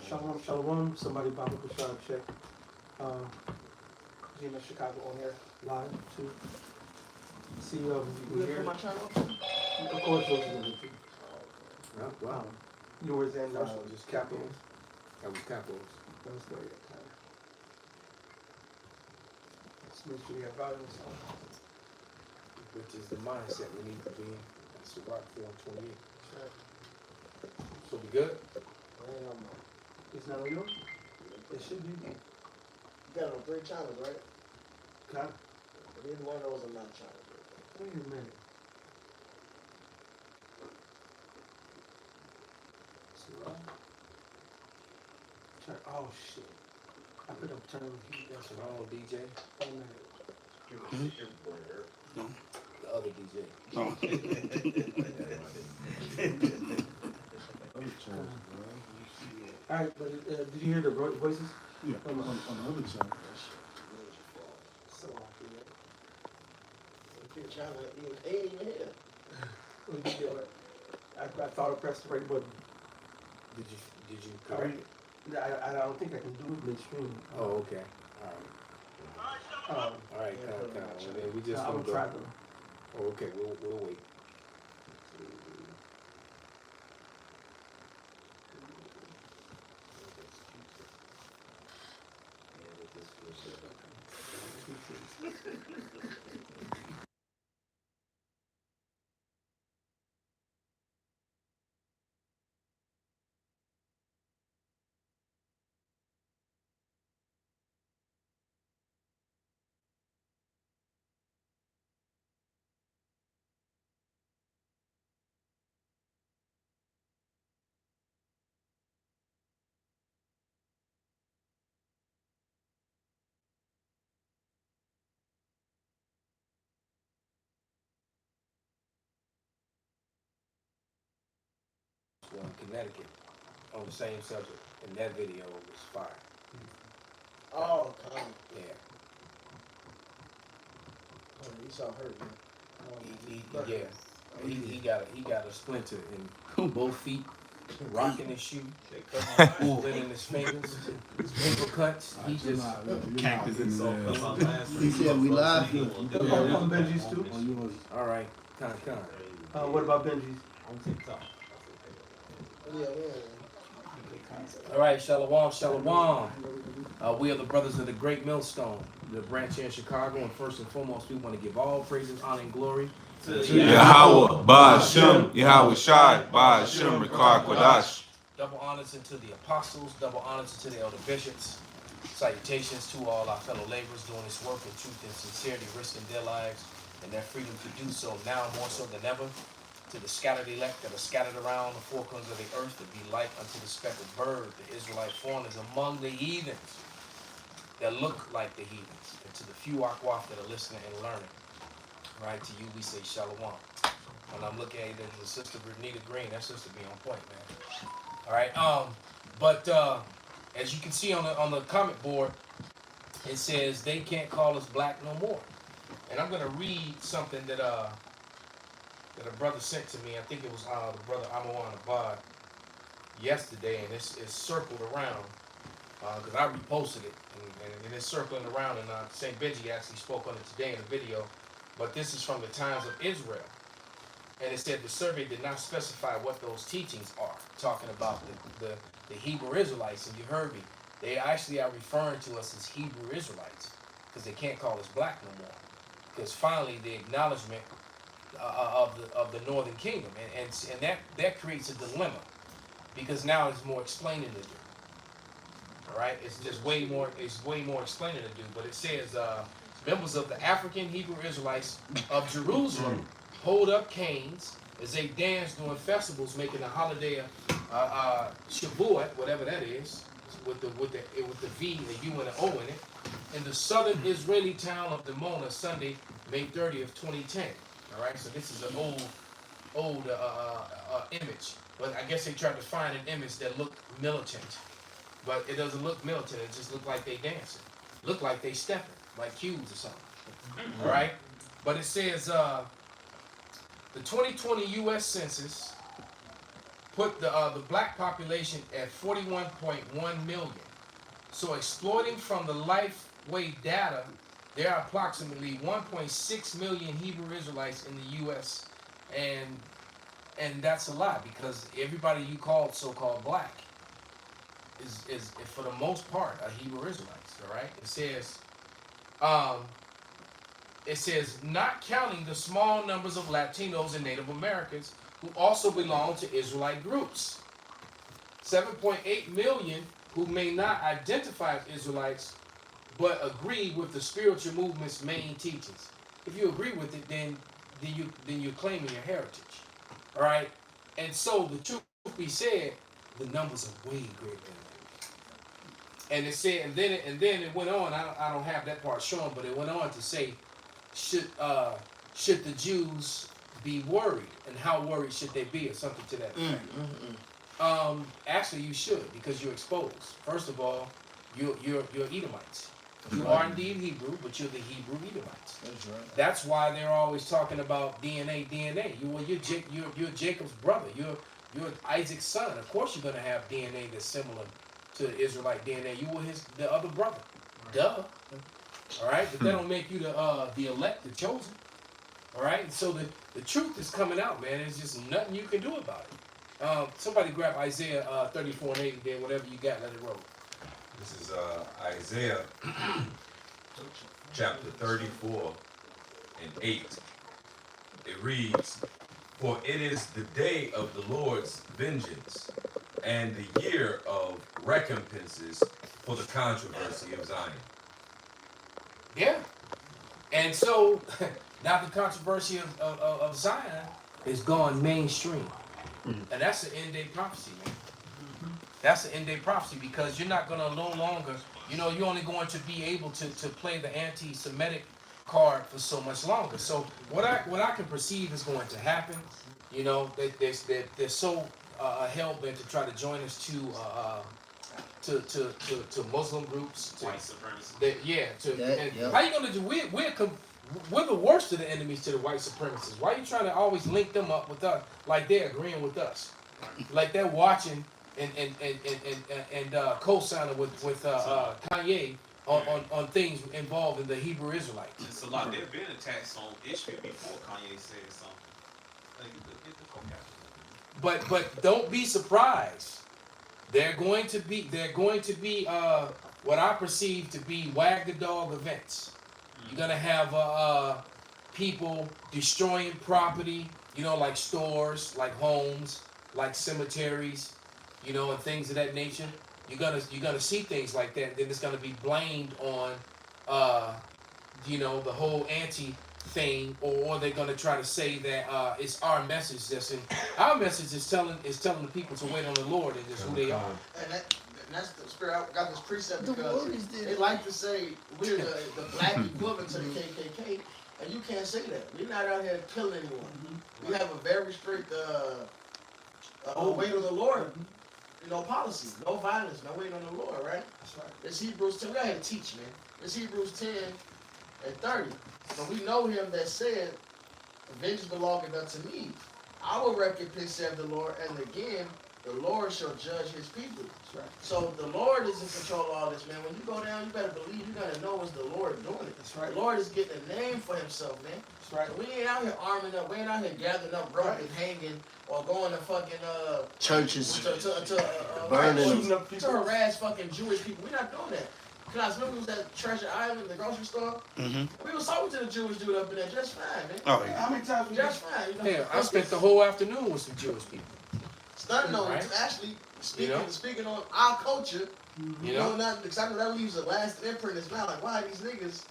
Shalom, shalom. Somebody Bible Kushar check. Gina Chicago on air live too. See you here. My channel? Of course, those are the two. Wow. Yours and Just capitals. That was capitals. That was good. Let's make sure you have violence on. Which is the mindset we need to be in. That's the rock 428. Sure. So we good? It's not on yours? It should be. You got it on 3 channels, right? Got it. But even one of those are not channels. Wait a minute. Oh shit. I put up turn on heat. That's wrong, DJ. Wait a minute. The other DJ. Alright, but did you hear the voices? Yeah, on the other channel. So Your channel ain't even here. I thought I pressed the right button. Did you correct it? I don't think I can do it midstream. Oh, okay. All right, we just I'm gonna gonna try go. them. Oh, okay, we'll wait. In Connecticut on the same subject, and that video was fire. Oh, come. Yeah. Oh, you saw hurt, man. He got a splinter in both feet, rocking his shoe, splitting his fingers, his paper cuts. He just Cactus in his ass. He said we live. On Benji's too? all right, kind. What about Benji's? On TikTok. Yeah. All right, shalom. We are the brothers of the Great Millstone, the branch here in Chicago, and first and foremost, we want to give all praises, honor, and glory to Yahweh, Ba'ashem, Yahweh Shai, Ba'ashem, Rikar Kodash. double honors into the apostles, double honors into the elder bishops. Salutations to all our fellow laborers doing this work in truth and sincerity, risking their lives and their freedom to do so now more so than ever. To the scattered elect that are scattered around the four corners of the earth, to be like unto the speckled bird, the Israelite foreigners among the heathens that look like the heathens, and to the few akwaf that are listening and learning. Right, to you we say shalom. And I'm looking at the sister Renita Green. That sister be on point, man. All right, but as you can see on the comment board, it says they can't call us black no more. And I'm gonna read something that a brother sent to me. I think it was the brother Amawan Abad yesterday, and it's circled around because I reposted it, and it's circling around. And St. Benji actually spoke on it today in a video. But this is from the Times of Israel, and it said the survey did not specify what those teachings are. Talking about the Hebrew Israelites, and you heard me. They actually are referring to us as Hebrew Israelites because they can't call us black no more. Because finally, the acknowledgement of the Northern Kingdom, and that creates a dilemma because now it's more explaining to do. All right, it's just way more explaining to do. But it says members of the African Hebrew Israelites of Jerusalem hold up canes as they dance during festivals, making a holiday Shavuot, whatever that is, with the V, the U, and the O in it, in the southern Israeli town of Dimona, Sunday, May 30th, 2010. All right, so this is an old image, but I guess they tried to find an image that looked militant, but it doesn't look militant. It just looked like they dancing, look like they stepping, like cues or something. All right, but it says the 2020 U.S. Census put the black population at 41.1 million. So exploiting from the Lifeway data, there are approximately 1.6 million Hebrew Israelites in the U.S. and that's a lot because everybody you call so-called black is for the most part are Hebrew Israelites. All right, it says not counting the small numbers of Latinos and Native Americans who also belong to Israelite groups. 7.8 million who may not identify as Israelites but agree with the spiritual movement's main teachings. If you agree with it, then you're claiming your heritage. All right, and so the truth be said, the numbers are way greater than that. And it said, and then it went on. I don't have that part shown, but it went on to say, should the Jews be worried, and how worried should they be, or something to that effect. Actually, you should, because you're exposed. First of all, you're Edomites. You are indeed Hebrew, but you're the Hebrew Edomites. That's right. That's why they're always talking about DNA. You're Jacob's brother. You're Isaac's son. Of course, you're gonna have DNA that's similar to Israelite DNA. You were the other brother. Duh. All right, but that don't make you the elect, the chosen. All right, and so the truth is coming out, man. There's just nothing you can do about it. Somebody grab Isaiah 34:8 and then whatever you got, let it roll. This is Isaiah chapter 34 and 8. It reads, "For it is the day of the Lord's vengeance, and the year of recompenses for the controversy of Zion." Yeah. And so now the controversy of Zion is gone mainstream. And that's an end day prophecy, man. That's an end day prophecy because you're not going to no longer, you're only going to be able to play the anti-Semitic card for so much longer. So what I can perceive is going to happen, they're so hell-bent to try to join us to Muslim groups. White supremacy. How you going to do, we're the worst of the enemies to the white supremacists. Why are you trying to always link them up with us like they're agreeing with us? Like they're watching and co-signing with Kanye on things involved in the Hebrew Israelites. It's a lot. They've been attacks on Ishmael before Kanye said something. Like, get the fuck out. But don't be surprised. They're going to be what I perceive to be wag the dog events. You're gonna have people destroying property, like stores, like homes, like cemeteries, and things of that nature. You're gonna see things like that. Then it's gonna be blamed on, the whole anti thing, or they're gonna try to say that it's our message that's in. Our message is telling the people to wait on the Lord and just who they are. And that's the spirit. I got this precept because they like to say we're the black equivalent to the KKK, and you can't say that. We're not out here killing anyone. We have a very strict wait on the Lord, policy. No violence, no waiting on the Lord, right? That's right. It's Hebrews 10. We got to teach, man. It's Hebrews 10 and 30. But we know him that said, "Vengeance belongeth unto me. I will recompense, saith the Lord, and again, the Lord shall judge his people." That's right. So the Lord is in control of all this, man. When you go down, you better believe, you gotta know it's the Lord doing it. That's right. The Lord is getting a name for himself, man. That's right. So we ain't out here arming up, we ain't out here gathering up rope and hanging or going to fucking churches, burning, shooting up people. to harass fucking Jewish people. We're not doing that. Cause I remember we was at Treasure Island, the grocery store. We was talking to the Jewish dude up in there just fine, man. Oh, yeah. How many times we Just fine. Yeah, I spent the whole afternoon with some Jewish people. Stunning on Right. actually speaking on our culture. Right. Because I know that leaves a lasting imprint. It's not like, why are these niggas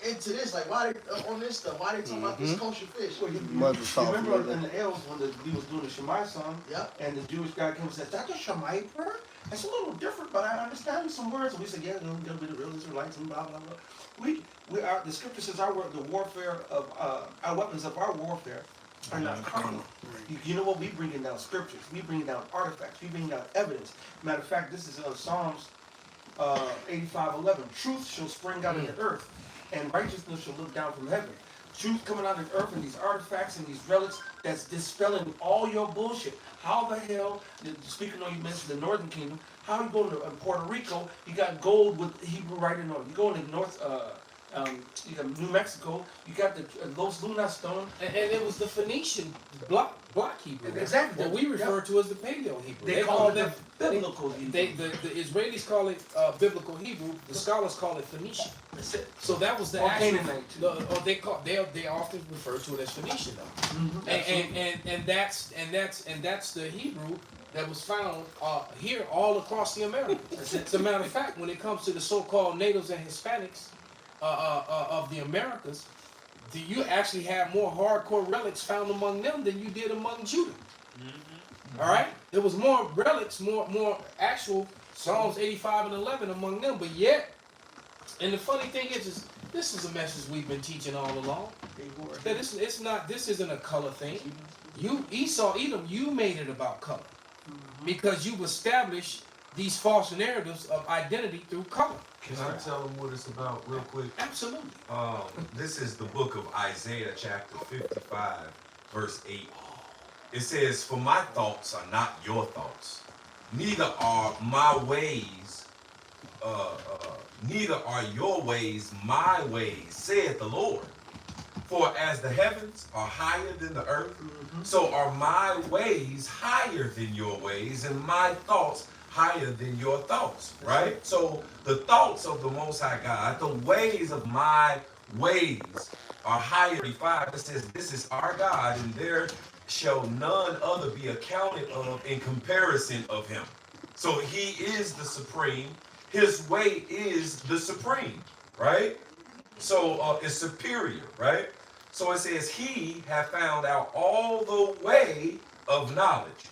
into this? Like, why they on this stuff? Why they talking about this kosher fish? Well, you remember in the L's when we was doing the Shemai song, and the Jewish guy came and said, "That's a Shemai prayer? It's a little different, but I understand some words." And we said, "Yeah, they'll be the real Israelites and blah blah blah." We are, the scripture says our weapons of our warfare are not carnal. You know what? We bringing down scriptures. We bringing down artifacts. We bringing down evidence. Matter of fact, this is Psalms 85:11. Truth shall spring out of the earth, and righteousness shall look down from heaven. truth coming out of the earth and these artifacts and these relics that's dispelling all your bullshit. How the hell, speaking on, you mentioned the Northern Kingdom, how you go to Puerto Rico, you got gold with Hebrew writing on it. You go in the North, you got New Mexico, you got the Los Lunas stone. And it was the Phoenician block Hebrew. Exactly. What we refer to as the Paleo Hebrew. They call it the biblical Hebrew. The Israelis call it biblical Hebrew. The scholars call it Phoenician. That's it. So that was the Or actual. Canaanite, too. They often refer to it as Phoenician though. Mm-hmm. And that's the Hebrew that was found here all across the Americas. As a matter of fact, when it comes to the so-called natives and Hispanics of the Americas, you actually have more hardcore relics found among them than you did among Judah. All right, there was more relics, more actual Psalms 85 and 11 among them, but yet, and the funny thing is this is a message we've been teaching all along. That this isn't a color thing. You Edom, you made it about color because you've established these false narratives of identity through color. Can I tell them what it's about real quick? Absolutely. This is the book of Isaiah, chapter 55, verse 8. It says, "For my thoughts are not your thoughts, neither are my ways, neither are your ways my ways, saith the Lord. For as the heavens are higher than the earth, so are my ways higher than your ways, and my thoughts higher than your thoughts." Right? So the thoughts of the Most High God, the ways of my ways are higher. 35, it says, "This is our God, and there shall none other be accounted of in comparison of him." So he is the supreme. His way is the supreme, right? So it's superior, right? So it says, "He have found out all the way of knowledge,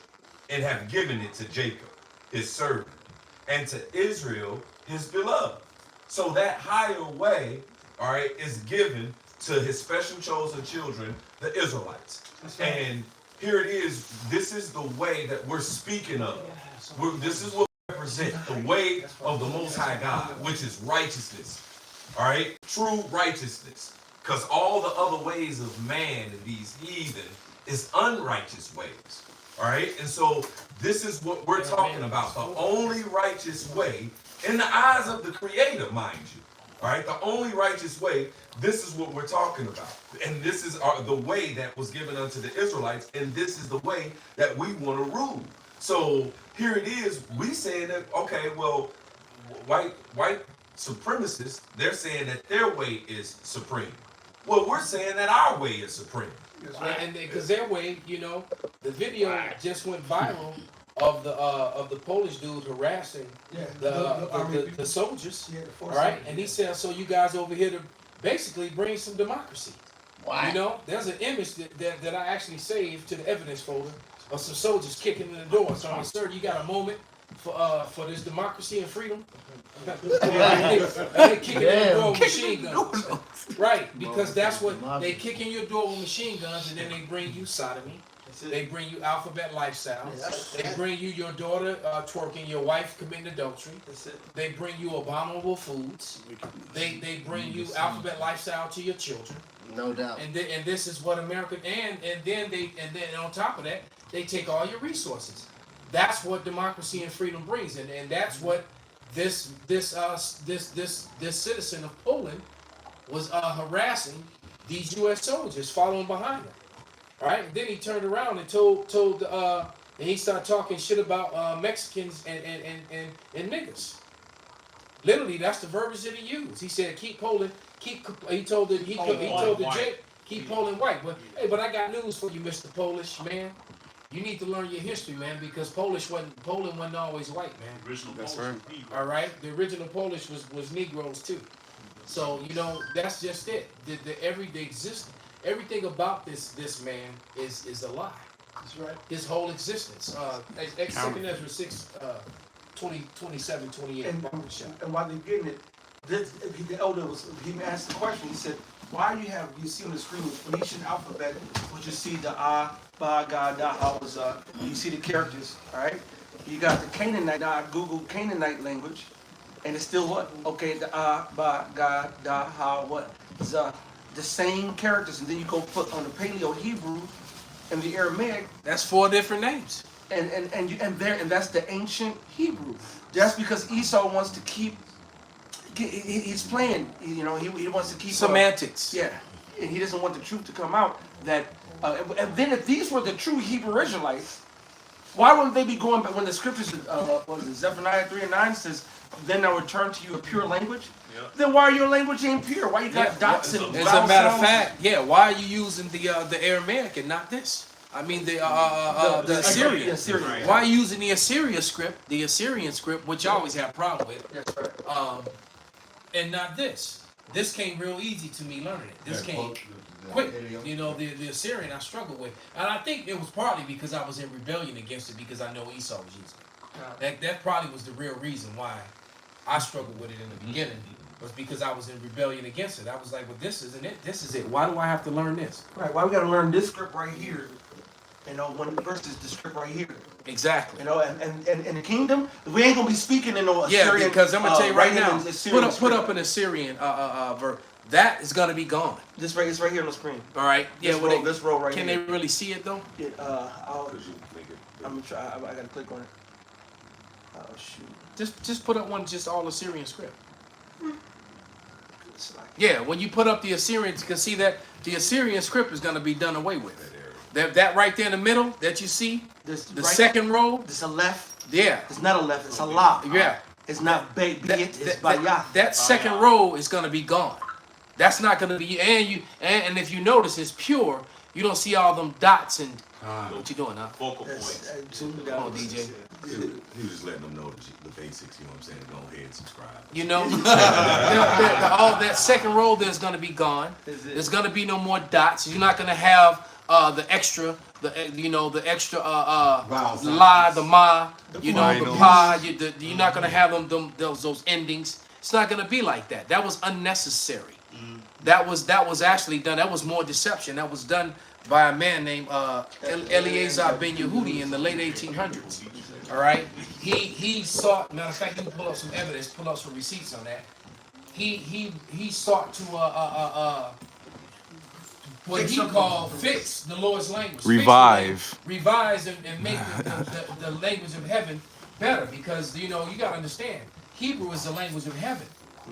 and have given it to Jacob, his servant, and to Israel, his beloved." So that higher way, all right, is given to his special chosen children, the Israelites. And here it is. This is the way that we're speaking of. This is what we represent, the way of the Most High God, which is righteousness. All right, true righteousness. Because all the other ways of man and these heathen is unrighteous ways. All right, and so this is what we're talking about. The only righteous way in the eyes of the Creator, mind you. All right, the only righteous way. This is what we're talking about, and this is the way that was given unto the Israelites, and this is the way that we want to rule. So here it is. We saying that, okay, well, white supremacists, they're saying that their way is supreme. Well, we're saying that our way is supreme. And because their way, the video just went viral of the Polish dude harassing the soldiers. All right, and he said, "So you guys over here to basically bring some democracy." Wow. There's an image that I actually saved to the evidence folder of some soldiers kicking in the door. So I'm sir, you got a moment for this democracy and freedom? They kicking in the door with machine guns. Right, because that's what they kick in your door with machine guns, and then they bring you sodomy. They bring you alphabet lifestyle. They bring you your daughter twerking, your wife committing adultery. They bring you abominable foods. They bring you alphabet lifestyle to your children. No doubt. And this is what America and then on top of that, they take all your resources. That's what democracy and freedom brings, and that's what this citizen of Poland was harassing these U.S. soldiers following behind him. All right, and then he turned around and told and he started talking shit about Mexicans and niggas. Literally, that's the verbiage that he used. He said, "Keep Poland." He told the jet, "Keep Poland white." But I got news for you, Mr. Polish man. You need to learn your history, man, because Poland wasn't always white, man. Original That's Polish right. people. All right, the original Polish was Negroes too. So that's just it. Everything about this man is a lie. That's right. His whole existence. 2 Ezra 6, 27, 28. And while they're getting it, the elder he asked the question. He said, "Why you see on the screen with Phoenician alphabet, which you see the ba, ga, da, ha, was you see the characters, all right? You got the Canaanite. Now I Googled Canaanite language, and it's still what? Okay, the ba, ga, da, ha, what? the same characters, and then you go put on the Paleo Hebrew and the Aramaic. That's 4 different names. And that's the ancient Hebrew. That's because Esau wants to keep. He's playing. You know, he wants to keep Semantics. Yeah, and he doesn't want the truth to come out. That and then if these were the true Hebrew Israelites, why wouldn't they be going back when the scriptures, what is it, Zephaniah 3:9 says, "Then I'll return to you a pure language." Yep. Then why are your language impure? Why you got dots and As vowel a matter of sounds? fact, yeah. Why are you using the Aramaic and not this? I mean the Assyrian. Assyrian. Why are you using the Assyrian script, which you always have a problem with, That's right. and not this? This came real easy to me learning it. This came quick. You know, the Assyrian I struggled with, and I think it was partly because I was in rebellion against it because I know Esau was using it. That probably was the real reason why I struggled with it in the beginning. Was because I was in rebellion against it. I was like, well, this isn't it. This is it. Why do I have to learn this? Right. Why we got to learn this script right here? You know, when versus the script right here. Exactly. You know, and in the kingdom, we ain't gonna be speaking in no Assyrian. Yeah, because I'm gonna tell you right now, Assyrian put up an Assyrian verb. That is gonna be gone. It's right here on the screen. All right. Yeah. This row right can here. they really see it though? Yeah, I'm gonna try. I gotta click on it. Oh shoot. Just put up one just all Assyrian script. It's like, Yeah. When you put up the Assyrian, you can see that the Assyrian script is gonna be done away with. That right there in the middle that you see, the right, second row. It's a left. Yeah. It's not a left. It's a la. Yeah. It's not it's bayah. That second row is gonna be gone. That's not gonna be, and if you notice, it's pure. You don't see all them dots and what you doing, huh? Focal points. Come on, DJ. He was just letting them know the basics, you know what I'm saying? Go ahead and subscribe. You know, all that second row there's gonna be gone. There's gonna be no more dots. You're not gonna have the extra la, the ma, you know, the pa. You're not gonna have those endings. It's not gonna be like that. That was unnecessary. That was actually done. That was more deception. That was done by a man named Eleazar Ben Yehudi in the late 1800s. All right. He sought. Matter of fact, you can pull up some evidence, pull up some receipts on that. He sought to what he called fix the Lord's language. Revise and make the language of heaven better, because you know you gotta understand, Hebrew is the language of heaven.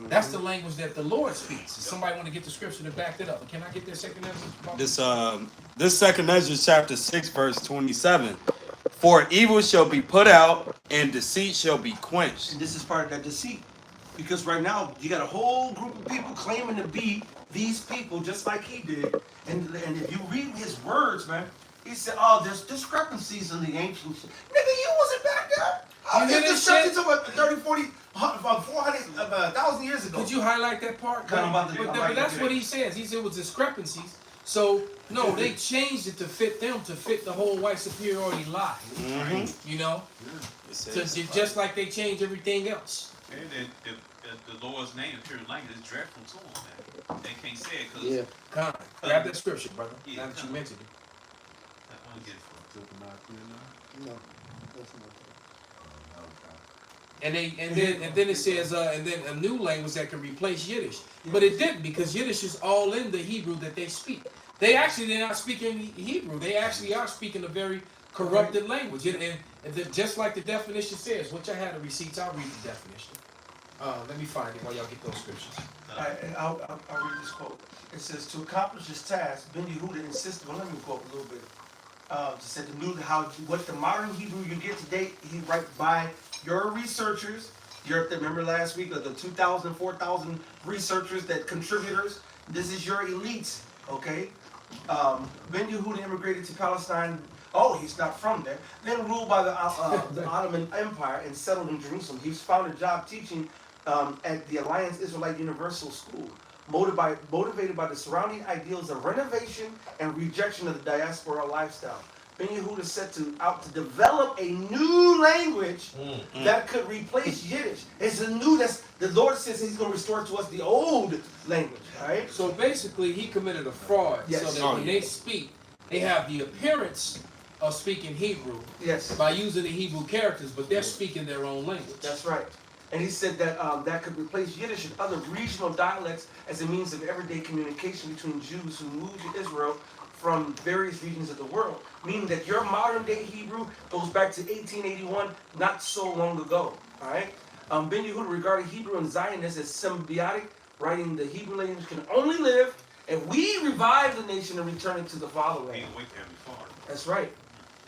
That's the language that the Lord speaks. Does somebody want to get the scripture to back that up? Can I get that second Ezra? This second Ezra chapter 6 verse 27. For evil shall be put out and deceit shall be quenched. And this is part of that deceit. Because right now, you got a whole group of people claiming to be these people just like he did. And if you read his words, man, he said, oh, there's discrepancies in the ancient shit. Nigga, you wasn't back there. There's discrepancies over 30, 40, 400, 1,000 years ago. Could you highlight that part? But that's what he says. He said it was discrepancies. So, no, they changed it to fit them, to fit the whole white superiority lie. Mm-hmm. You know? Just like they changed everything else. And the Lord's name, the pure language, is dreadful to them, man. They can't say it because... Yeah, come on. Grab that scripture, brother. Yeah, now that you mentioned it. I want to get it. No. And then it says and then a new language that can replace Yiddish, but it didn't, because Yiddish is all in the Hebrew that they speak. They're not speaking Hebrew. They actually are speaking a very corrupted language. And just like the definition says, which I had the receipts, I'll read the definition. Let me find it while y'all get those scriptures. I'll read this quote. It says, to accomplish this task, Ben Yehuda insisted, well, let me quote a little bit. Said what the modern Hebrew you get today, he write by your researchers. Remember last week of the 2,000, 4,000 researchers, that contributors. This is your elites, okay? Ben Yehuda immigrated to Palestine. Oh, he's not from there. Then ruled by the Ottoman Empire and settled in Jerusalem. He's found a job teaching at the Alliance Israelite Universal School, motivated by the surrounding ideals of renovation and rejection of the diaspora lifestyle. Ben Yehuda set out to develop a new language that could replace Yiddish. It's a new, the Lord says he's going to restore to us the old language, right? So basically, he committed a fraud. Yes. So that when they speak, they have the appearance of speaking Hebrew Yes. by using the Hebrew characters, but they're speaking their own language. That's right. And he said that that could replace Yiddish and other regional dialects as a means of everyday communication between Jews who moved to Israel from various regions of the world. Meaning that your modern day Hebrew goes back to 1881, not so long ago. All right. Ben Yehuda regarded Hebrew and Zionists as symbiotic, writing the Hebrew language can only live if we revive the nation and return it to the fatherland. That's right.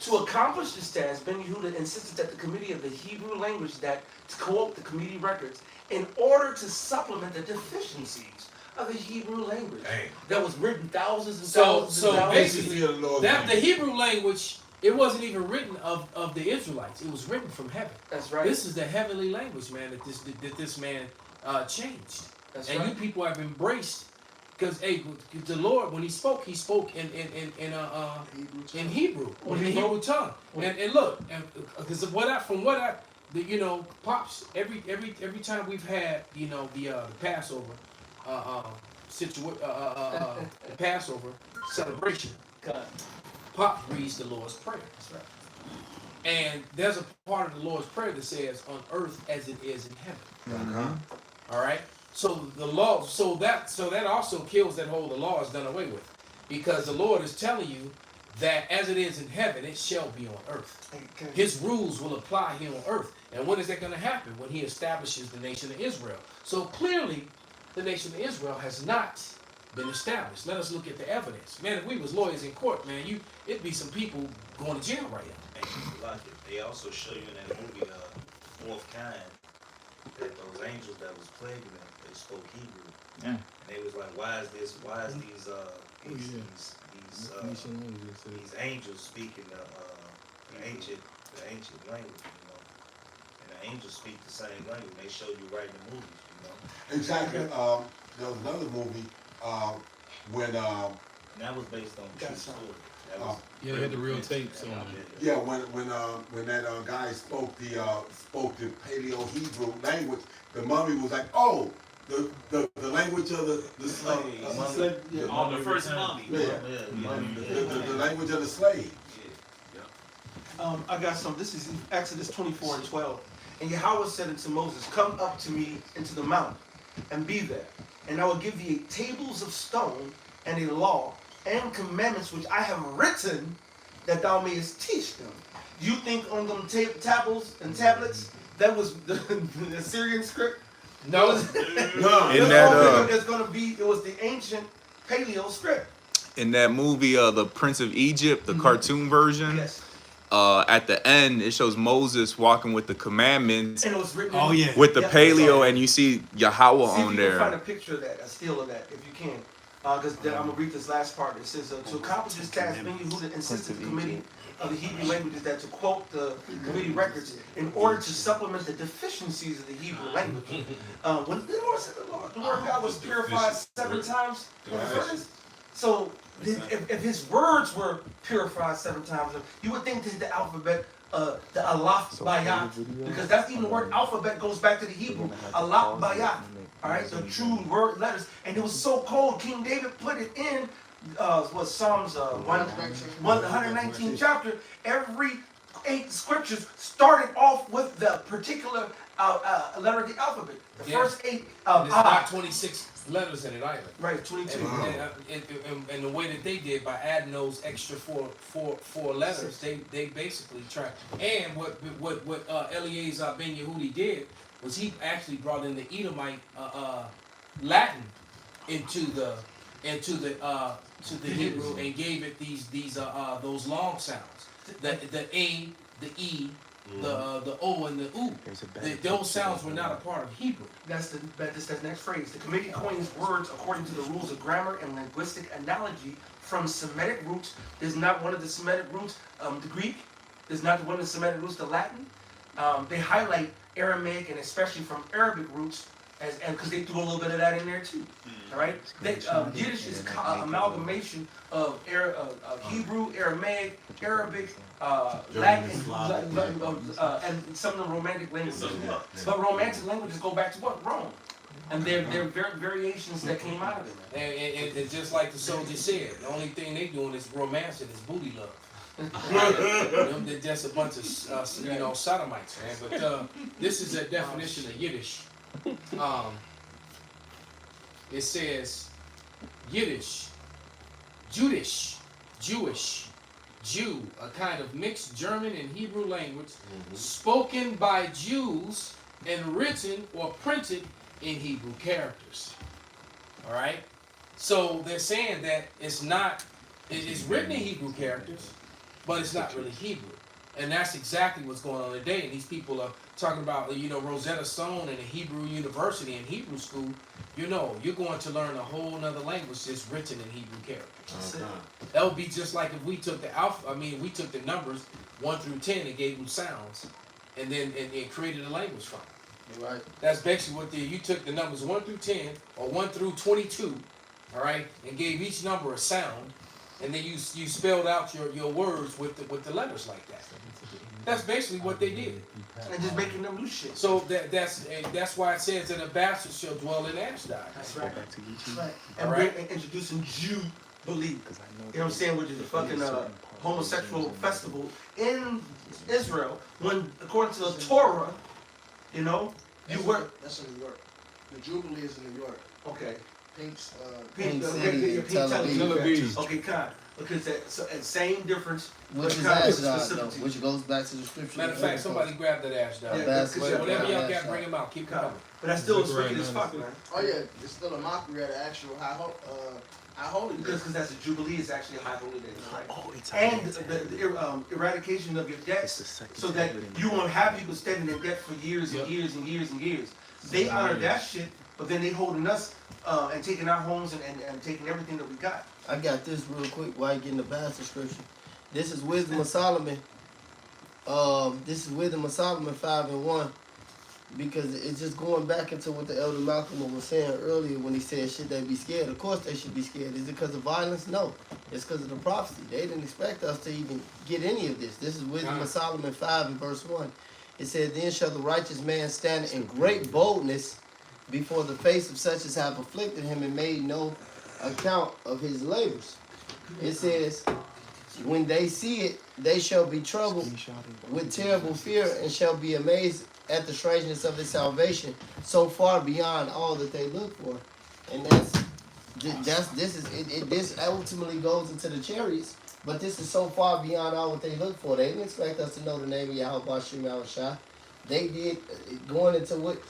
To accomplish this task, Ben Yehuda insisted that the committee of the Hebrew language that, to quote the committee records, in order to supplement the deficiencies of the Hebrew language that was written thousands and thousands and thousands. Basically, the Hebrew language, it wasn't even written of the Israelites. It was written from heaven. That's right. This is the heavenly language, man, that this man changed. That's and right. you people have embraced, because the Lord, when he spoke in Hebrew, in the Hebrew tongue. And look, because Pops, every time we've had, the Passover, the Passover celebration, Pop reads the Lord's Prayer. That's right. And there's a part of the Lord's Prayer that says, on earth as it is in heaven. All right? So the law, so that also kills that whole, the law is done away with. Because the Lord is telling you that as it is in heaven, it shall be on earth. His rules will apply here on earth. And when is that going to happen? When he establishes the nation of Israel. So clearly, the nation of Israel has not been established. Let us look at the evidence. Man, if we was lawyers in court, man, it'd be some people going to jail right now. They also show you in that movie, Fourth Kind, that those angels that was plaguing them, they spoke Hebrew. Yeah. And they was like, why is these angels speaking the ancient language, And the angels speak the same language. They show you right in the movies, Exactly. There was another movie when and that was based on true story. They had the real tapes on it. Yeah, when that guy spoke the Paleo Hebrew language, the mummy was like, oh, the language of the slave. The first mummy. The language of the slave. I got some. This is Exodus 24:12. And Yahweh said unto Moses, come up to me into the mountain, and be there. And I will give thee tables of stone, and a law, and commandments which I have written, that thou mayest teach them. You think on them tablets and tablets, that was the Assyrian script? No. No. It was the ancient Paleo script. In that movie, The Prince of Egypt, the cartoon version, Yes. at the end, it shows Moses walking with the commandments And it was written with the paleo, and you see Yahweh See on if you there. can find a picture of that, a still of that, if you can. Because I'm going to read this last part. It says, to accomplish this task, Ben Yehuda insisted the committee of the Hebrew languages that, to quote the committee records, in order to supplement the deficiencies of the Hebrew language. When the Lord said the word of God was purified 7 times in the furnace. So if his words were purified 7 times, you would think that the alphabet, the Aleph Bayat, because that's even the word alphabet goes back to the Hebrew, Aleph Bayat. All right, the true word letters, and it was so cold. King David put it in Psalms 119 chapter. Every 8 scriptures started off with the particular letter of the alphabet. The first 8. It's not 26 letters in it either. Right, 22. And the way that they did by adding those extra four letters, they basically tried. And what Eleazar Ben Yehudi did was he actually brought in the Edomite Latin into the Hebrew and gave it those long sounds. The A, the E, the O, and the U. Those sounds were not a part of Hebrew. That's the next phrase. The committee coins words according to the rules of grammar and linguistic analogy from Semitic roots. There's not one of the Semitic roots, the Greek. There's not one of the Semitic roots, the Latin. They highlight Aramaic and especially from Arabic roots, and because they threw a little bit of that in there too. All right. Yiddish is amalgamation of Hebrew, Aramaic, Arabic, Latin, and some of the Romantic languages. But Romantic languages go back to what? Rome. And there are variations that came out of it. And just like the soldier said, the only thing they doing is romancing is booty love. They're just a bunch of sodomites, man. But this is a definition of Yiddish. It says Yiddish, Judish, Jewish, Jew, a kind of mixed German and Hebrew language spoken by Jews and written or printed in Hebrew characters. All right? So they're saying that it's written in Hebrew characters, but it's not really Hebrew. And that's exactly what's going on today. And these people are talking about, Rosetta Stone and a Hebrew university and Hebrew school. You're going to learn a whole nother language that's written in Hebrew characters. That would be just like if we took we took the numbers 1 through 10 and gave them sounds, and then and created a language from it. Right. That's basically what you took the numbers 1 through 10 or 1 through 22, all right, and gave each number a sound, and then you spelled out your words with the letters like that. That's basically what they did. And just making them new shit. So that's why it says that a bastard shall dwell in Ashdod. That's right. And introducing Jew belief. You know what I'm saying? Which is a fucking homosexual festival in Israel. When, according to the Torah, you work. That's in New York. The Jubilee is in New York. Okay. Pink City, Tel Aviv. Okay, kind. Because that same difference. Which is Ashdod, though, which goes back to the scripture. Matter of fact, somebody grab that Ashdod. Yeah, whatever y'all got, bring him out. Keep coming. But that's still wicked as fuck, man. Oh yeah, it's still a mockery at the actual high holy day. Because that's a Jubilee, is actually a high holy day. Right? And the eradication of your debts, so that you won't have people standing in debt for years and years and years and years. They honor that shit, but then they holding us and taking our homes and taking everything that we got. I got this real quick while you getting the bastard scripture. This is Wisdom of Solomon. This is Wisdom of Solomon 5:1. Because it's just going back into what the Elder Malcolm was saying earlier when he said, should they be scared? Of course they should be scared. Is it because of violence? No. It's because of the prophecy. They didn't expect us to even get any of this. This is Wisdom of Solomon 5:1. It says, then shall the righteous man stand in great boldness before the face of such as have afflicted him and made no account of his labors. It says, when they see it, they shall be troubled with terrible fear and shall be amazed at the strangeness of his salvation, so far beyond all that they look for. And this ultimately goes into the chariots, but this is so far beyond all what they look for. They didn't expect us to know the name of Yahweh Bashim Yahushua. They did, going into what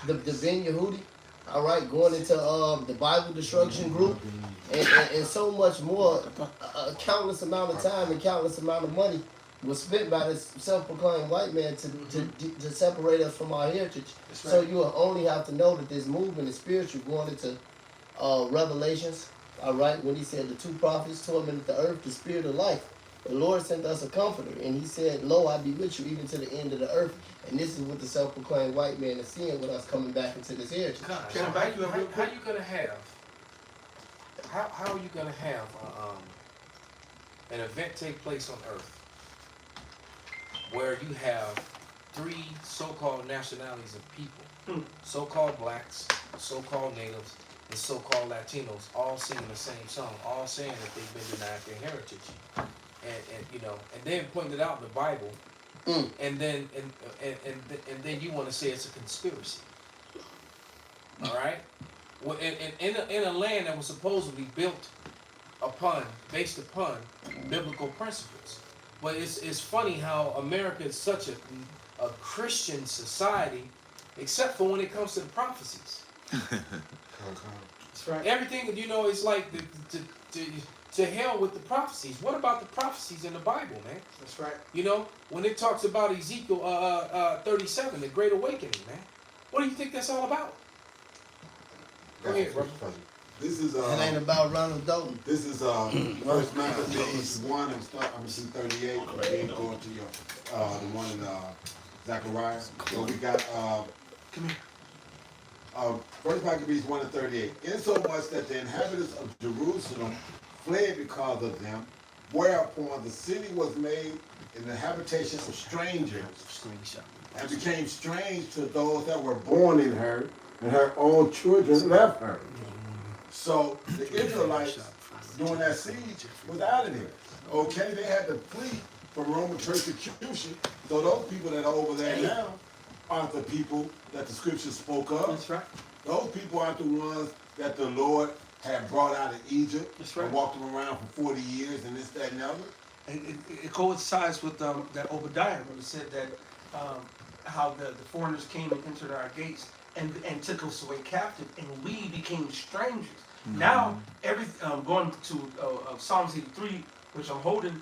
the Ben Yehudi, all right, going into the Bible destruction group, and so much more. A countless amount of time and countless amount of money was spent by this self-proclaimed white man to separate us from our heritage. Right. So you only have to know that this movement is spiritual, going into Revelations, all right, when he said the two prophets tormented the earth, the spirit of life. The Lord sent us a comforter, and he said, lo, I be with you even to the end of the earth. And this is what the self-proclaimed white man is seeing with us coming back into this heritage. How are you going to have an event take place on earth where you have 3 so-called nationalities of people, so-called blacks, so-called natives, and so-called Latinos, all singing the same song, all saying that they've been denied their heritage, and then pointed out in the Bible, and then you want to say it's a conspiracy, all right? Well, in a land that was supposedly based upon biblical principles. But it's funny how America is such a Christian society, except for when it comes to the prophecies. That's right. Everything, it's like to hell with the prophecies. What about the prophecies in the Bible, man? That's right. When it talks about Ezekiel 37, the Great Awakening, man. What do you think that's all about? Go ahead, brother. This is it ain't about Ronald Dalton. This is First Maccabees 1. I'm seeing 38. Then going to your the one in Zechariah. So we got First Maccabees 1:38. Insomuch that the inhabitants of Jerusalem fled because of them, whereupon the city was made in the habitation of strangers, and became strange to those that were born in her, and her own children left her. So the Israelites during that siege was out of there. Okay, they had to flee from Roman persecution. So those people that are over there now aren't the people that the scriptures spoke of. That's right. Those people aren't the ones that the Lord had brought out of Egypt. That's right. And walked them around for 40 years and this, that, and the other. And it coincides with that Obadiah when it said that how the foreigners came and entered our gates and took us away captive, and we became strangers. Mm-hmm. Now, going to Psalms 83, which I'm holding,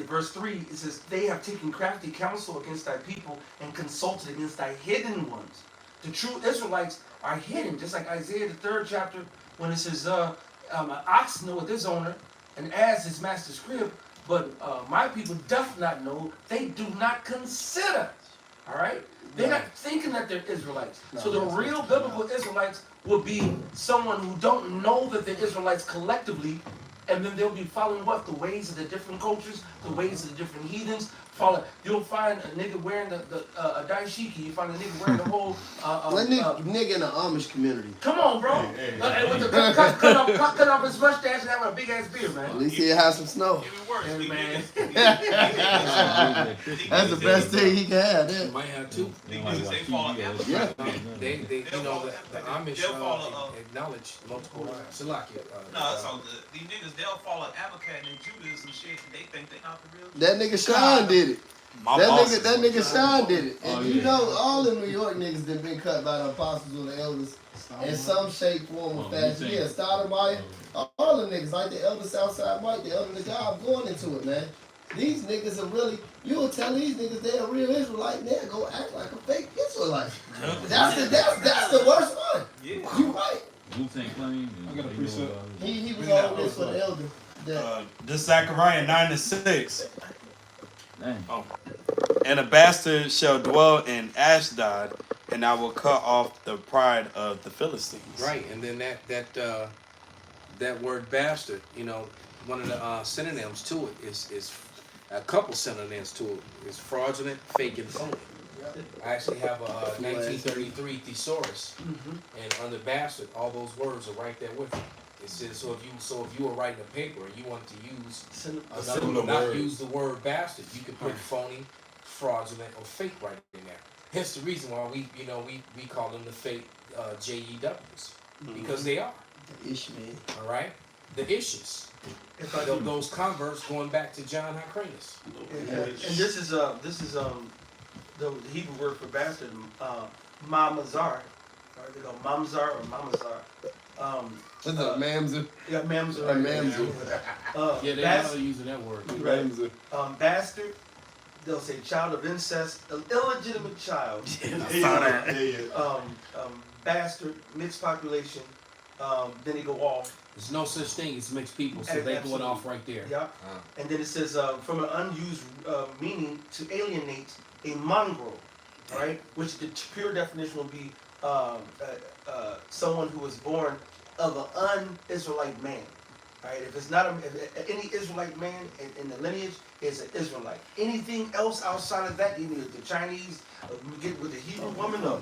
verse 3, it says, they have taken crafty counsel against thy people and consulted against thy hidden ones. The true Israelites are hidden, just like Isaiah, the 3rd chapter, when it says, an ox knoweth his owner, and as his master's crib, but my people doth not know, they do not consider. All right? They're not thinking that they're Israelites. So the real biblical Israelites will be someone who don't know that they're Israelites collectively, and then they'll be following what? The ways of the different cultures, the ways of the different heathens. You'll find a nigga wearing a daishiki. You find a nigga wearing the whole. Nigga in the Amish community. Come on, bro. With the cut off his mustache and having a big ass beard, man. At least he has some snow. Even worse, Yeah, man. That's the best thing he can have. You might have two. These niggas, they fall in Amazon. Yeah. They you know, the Amish acknowledge multiple lives. Salakia. No, it's all good. These niggas, they'll follow Amakat and Judas and shit, and they think they not the real. That nigga Sean did it. That nigga Sean did it. And Oh, you yeah. know, all the New York niggas that been cut by the apostles or the elders in some shape, form, or fashion. Yeah, Stoudemire, all the niggas, like the elder Southside Mike, the elder Nagab, going into it, man. These niggas are really, you will tell these niggas they're a real Israelite, and they'll go act like a fake Israelite. That's the worst one. Yeah. You right. Wu-Tang Clan. I got a precept. He was on this for the elder. This Zechariah 9:6. Dang. Oh. And a bastard shall dwell in Ashdod, and I will cut off the pride of the Philistines. Right, and then that word bastard, you know, one of the synonyms to it is a couple synonyms to it is fraudulent, fake, and phony. I actually have a 1933 thesaurus, and under bastard, all those words are right there with it. It says so if you were writing a paper and you wanted to use use the word bastard, you could put phony, fraudulent, or fake right in there. Hence the reason why we call them the fake JEWs, because they are. The Ishmael. All right, the issues. Those converts going back to John Hyrcanus. And this is the Hebrew word for bastard, mamazar. Right, they go mamzar or mamazar. What's that, mamzer? Yeah, mamzer. Mamzer. Yeah, they are using that word. Right. Bastard. They'll say child of incest, an illegitimate child. I saw that. Bastard, mixed population. Then they go off. There's no such thing as mixed people, so they going off right there. Yeah. And then it says from an unused meaning to alienate a mongrel, right? Which the pure definition will be someone who was born of an un-Israelite man. Right? If it's not if any Israelite man in the lineage is an Israelite. Anything else outside of that, either the Chinese get with the Hebrew woman, or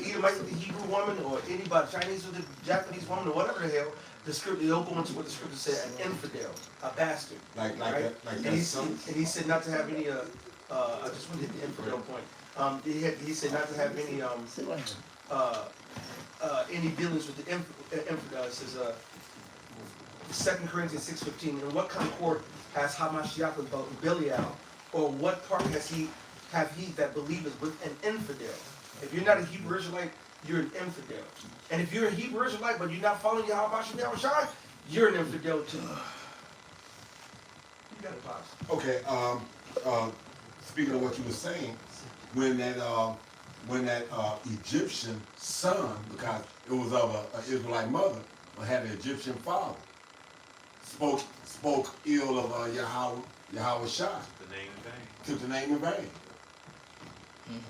Edomite with the Hebrew woman, or anybody Chinese with the Japanese woman, or whatever the hell, the script they'll go into what the scripture said: an infidel, a bastard. Right? And he said not to have any. I just want to hit the infidel point. He said not to have any dealings with the infidel. It says 2 Corinthians 6:15. And what kind of court has Hamashiach with Belial, or what part have he that believeth with an infidel? If you're not a Hebrew Israelite, you're an infidel. And if you're a Hebrew Israelite but you're not following Yahweh Shai, you're an infidel too. You got a pause. Okay. Speaking of what you were saying, when that Egyptian son, because it was of an Israelite mother, but had an Egyptian father, spoke ill of Yahweh Shai. Took the name in vain.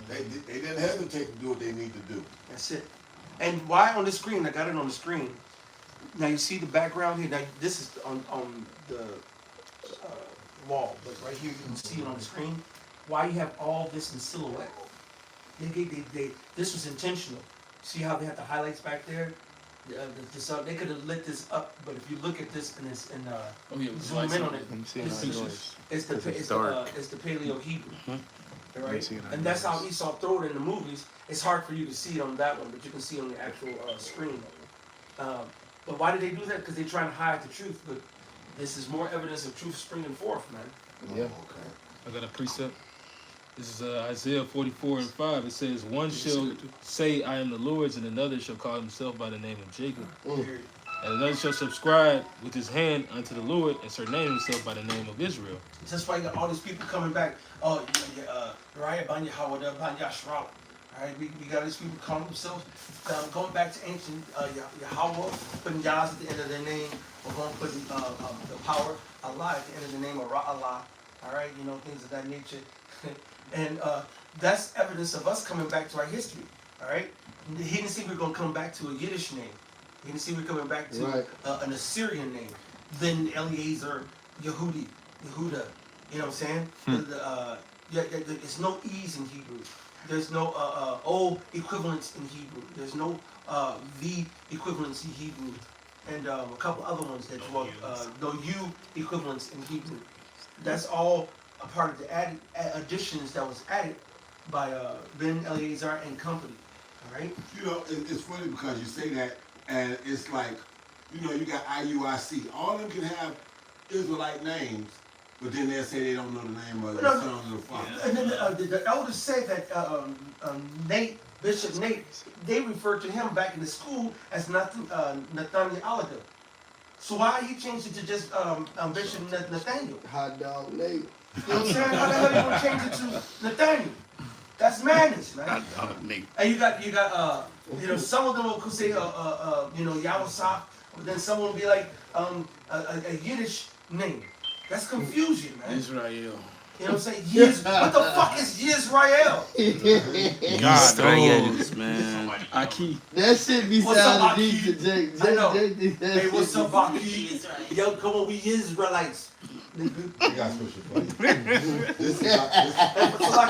They didn't hesitate to do what they need to do. That's it. And why on the screen? I got it on the screen. Now you see the background here. Now this is on the wall, but right here you can see it on the screen. Why you have all this in silhouette? This was intentional. See how they have the highlights back there? They could have lit this up, but if you look at this and it's zoom lights in on on it, Let me see how it goes. it's the Paleo Hebrew, Let me see how and it that's how goes. Esau throw it in the movies. It's hard for you to see it on that one, but you can see it on the actual screen. But why did they do that? Because they're trying to hide the truth. But this is more evidence of truth springing forth, man. Yeah. I got a precept. This is Isaiah 44:5. It says, "One shall say, I am the Lord's, and another shall call himself by the name of Jacob. And another shall subscribe with his hand unto the Lord, and surname himself by the name of Israel." That's why you got all these people coming back. Oh, Raya Banya Hawada Banya Shral. Alright, we got these people calling themselves, going back to ancient Yahweh, putting Yahs at the end of their name. We're going to put the power Allah at the end of the name of Ra'Allah. Alright, things of that nature. And that's evidence of us coming back to our history. Alright? He didn't see we were going to come back to a Yiddish name. He didn't see we were coming back to an Assyrian name. Then Eliezer, Yehuda. You know what I'm saying? There's no E's in Hebrew. There's no O equivalents in Hebrew. There's no V equivalents in Hebrew. And a couple other ones that no U equivalents in Hebrew. That's all a part of the added additions that was added by Ben Eleazar and company. All right? It's funny because you say that, and it's like, you got IUIC. All of them can have Israelite names, but then they'll say they don't know the name of the son of the father. And then the elders say that Bishop Nate, they referred to him back in the school as Nathaniel Oliver. So why he changed it to just Bishop Nathaniel? Hot dog Nate. You know what I'm saying? How the hell you gonna change it to Nathaniel? That's madness, man. And you got some of them will say Yawasaf, but then some will be like a Yiddish name. That's confusion, man. Israel. You know what I'm saying? What the fuck is Yisrael? Israel, man. Aki. That shit be sounding deep to Jake. I know. Jake Hey, what's up, Aki? Yo, come on, we Israelites. You got special funny.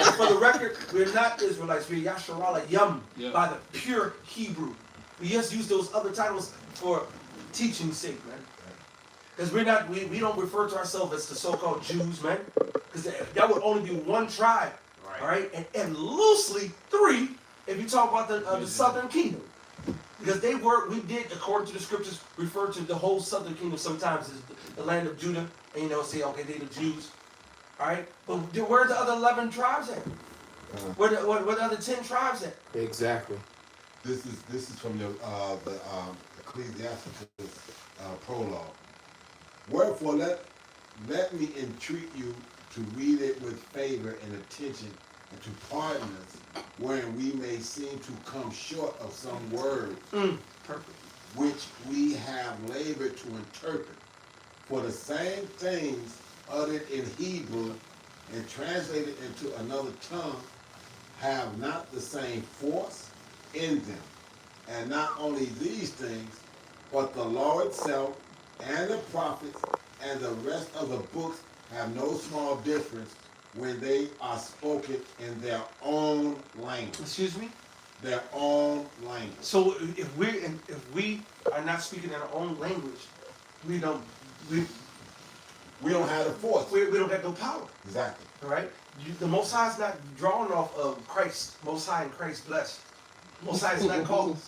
For the record, we're not Israelites. We're Yasharala Yum by the pure Hebrew. We just use those other titles for teaching's sake, man. Because we don't refer to ourselves as the so-called Jews, man. Because that would only be one tribe, all right? And loosely three if you talk about the southern kingdom. Because we did, according to the scriptures, refer to the whole southern kingdom sometimes as the land of Judah. And say, okay, they're the Jews. All right? But where are the other 11 tribes at? Where the other 10 tribes at? Exactly. This is from the Ecclesiasticus prologue. Wherefore let me entreat you to read it with favor and attention, and to pardon us, wherein we may seem to come short of some words, which we have labored to interpret. For the same things uttered in Hebrew and translated into another tongue have not the same force in them. And not only these things, but the law itself and the prophets and the rest of the books have no small difference when they are spoken in their own language. Excuse me? Their own language. So if we are not speaking in our own language, we don't have the force. We don't have no power. Exactly. All right? The Most High is not drawn off of Christ. Most High and Christ blessed. Most High is not called.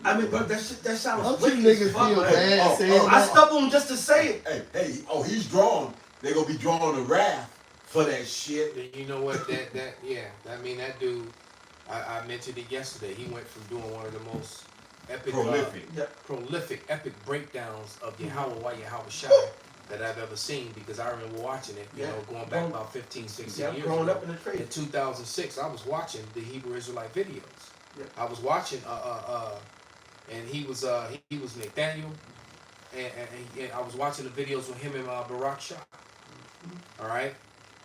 I mean, but that sounds wicked as fuck, man. I stumbled him just to say it. Hey, he's drawn. They're going to be drawn to wrath for that shit. You know what? That dude, I mentioned it yesterday. He went from doing one of the most prolific, epic breakdowns of Yahweh Shai that I've ever seen, because I remember watching it, going back about 15, 16 years growing ago. up in the trade. In 2006, I was watching the Hebrew Israelite videos. Yeah. I was watching, and he was Nathaniel, and I was watching the videos with him and Barak Shah. All right,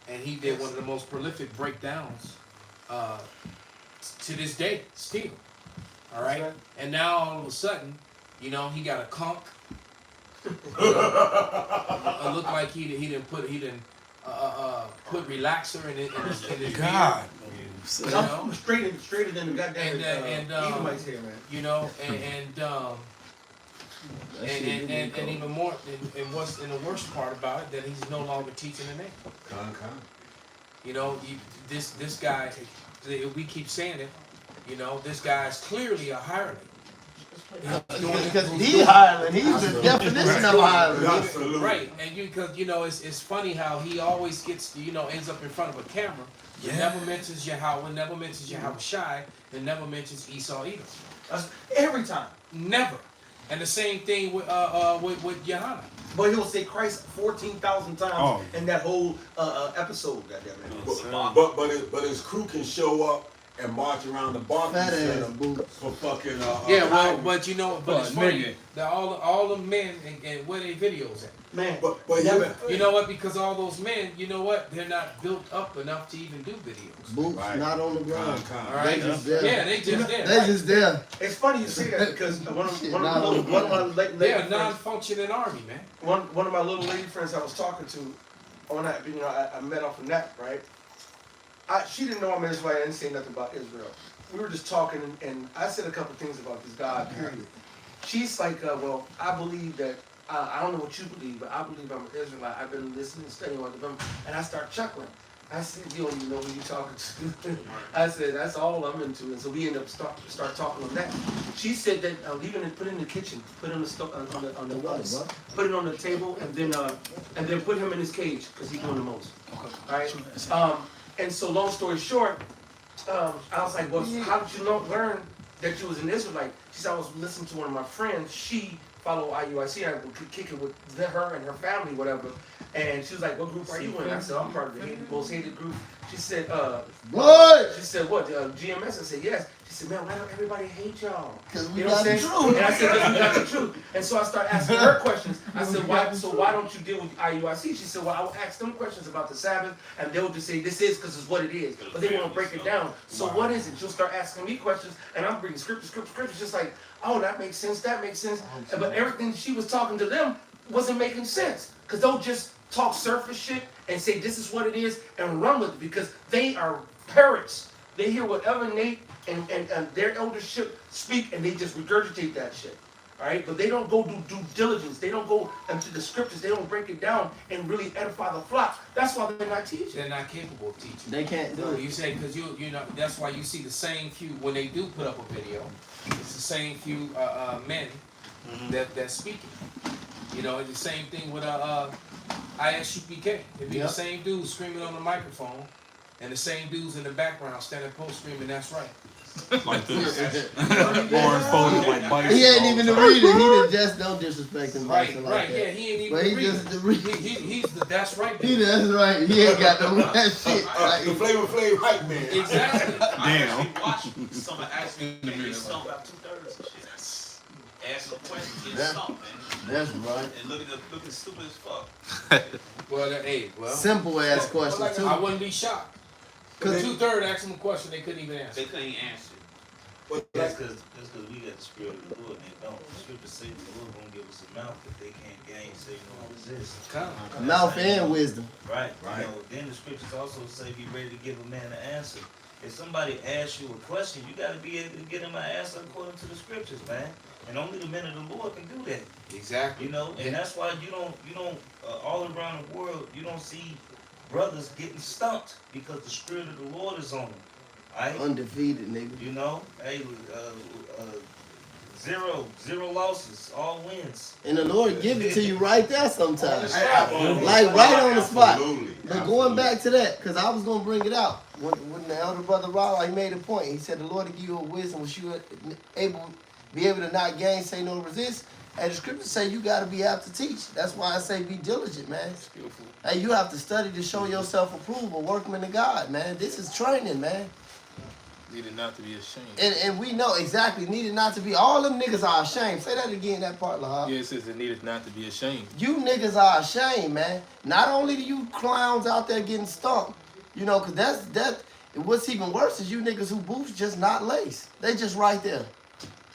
and he did one of the most prolific breakdowns to this day, still. All right, and now all of a sudden, he got a conch. It looked like he didn't put relaxer in his God. You know? I'm straighter than the goddamn Edomites here, man. You know, and even more, and what's in the worst part about it, that he's no longer teaching the name. You know, this guy, we keep saying it, you know, this guy's clearly a hireling. Because he's hireling. He's the definition of hireling. Right, and because you know, it's funny how he always gets, you know, ends up in front of a camera. It never mentions Yahweh, never mentions Yahweh Shai, and never mentions Esau Edom. That's every time. Never. And the same thing with Johanna. But he'll say Christ 14,000 times in that whole episode. Goddamn it. But his crew can show up and march around the barbecue center for fucking. But you know, but it's funny that all the men and where they videos at. Man, but you know what? Because all those men, you know what? They're not built up enough to even do videos. Boots not on the ground. Right? They just there. Yeah, they just there. They just there. It's funny you say that because one of my they're a non-functioning army, man. One of my little lady friends I was talking to on that, you know, I met off of that, right? She didn't know I'm Israelite. I didn't say nothing about Israel. We were just talking, and I said a couple things about this God, period. She's like, well, I believe that, I don't know what you believe, but I believe I'm an Israelite. I've been listening and studying all the time. And I start chuckling. I said, you don't even know who you're talking to. I said, that's all I'm into. And so we end up start talking on that. She said that leaving it, put it in the kitchen, put it on the stove, on the walls, put it on the table, and then put him in his cage because he's doing the most. All right. And so, long story short, I was like, well, how did you learn that you was an Israelite? She said, I was listening to one of my friends. She followed IUIC. I would kick it with her and her family, whatever. And she was like, what group are you in? I said, I'm part of the most hated group. She said, what? She said, what? GMS? I said, yes. She said, man, why don't everybody hate y'all? Because we got the truth. And I said, because we got the truth. And so I started asking her questions. I said, why don't you deal with IUIC? She said, well, I will ask them questions about the Sabbath, and they'll just say, this is because it's what it is. But they won't break it down. So what is it? She'll start asking me questions, and I'm bringing scripture, just like, oh, that makes sense, that makes sense. But everything she was talking to them wasn't making sense. Because they'll just talk surface shit and say, this is what it is, and run with it. Because they are parrots. They hear whatever Nate and their eldership speak, and they just regurgitate that shit. All right? But they don't go do due diligence. They don't go into the scriptures. They don't break it down and really edify the flock. That's why they're not teaching. They're not capable of teaching. They can't do it. You say, because you know, that's why you see the same few, when they do put up a video, it's the same few men that's speaking. You know, it's the same thing with ISUPK. It'd be the same dudes screaming on the microphone, and the same dudes in the background standing post screaming, that's right. Like this. Orange folded like bites. He ain't even the reader. He just don't disrespect him. Right, like right, that. yeah, he ain't even but the he reader. just the reader. He's the that's right. That's right. He ain't got no that shit. Like, the flavor hype man. Exactly. Damn. Watch someone ask me they stump about 2/3 of shit. Ask them questions, get stumped, man. That's right. And looking stupid as fuck. Well, simple ass questions too. I wouldn't be shocked. Because 2/3 asked them a question they couldn't even answer. They couldn't even answer. That's because we got the spirit of the Lord and they don't. The scripture says the Lord gonna give us a mouth if they can't gainsay nor resist. A mouth and wisdom. Right. You know, then the scriptures also say be ready to give a man an answer. If somebody asks you a question, you gotta be able to get them an answer according to the scriptures, man. And only the men of the Lord can do that. Exactly. You know, and that's why you don't all around the world you don't see brothers getting stumped because the spirit of the Lord is on them. Right? Undefeated, nigga. You know, hey, zero losses, all wins. And the Lord give it to you right there sometimes. Like right on the spot. But going back to that, because I was going to bring it out. When the elder brother Raw, he made a point. He said the Lord will give you a wisdom which you be able to not gainsay nor resist. And the scriptures say you got to be apt to teach. That's why I say be diligent, man. Hey, you have to study to show yourself approved, a workman of God, man. This is training, man. Needed not to be ashamed. And we know exactly, needed not to be. All them niggas are ashamed. Say that again, that part, Lahab. Yeah, it says it needed not to be ashamed. You niggas are ashamed, man. Not only do you clowns out there getting stumped, you know, because that. What's even worse is you niggas who boots just not laced. They just right there.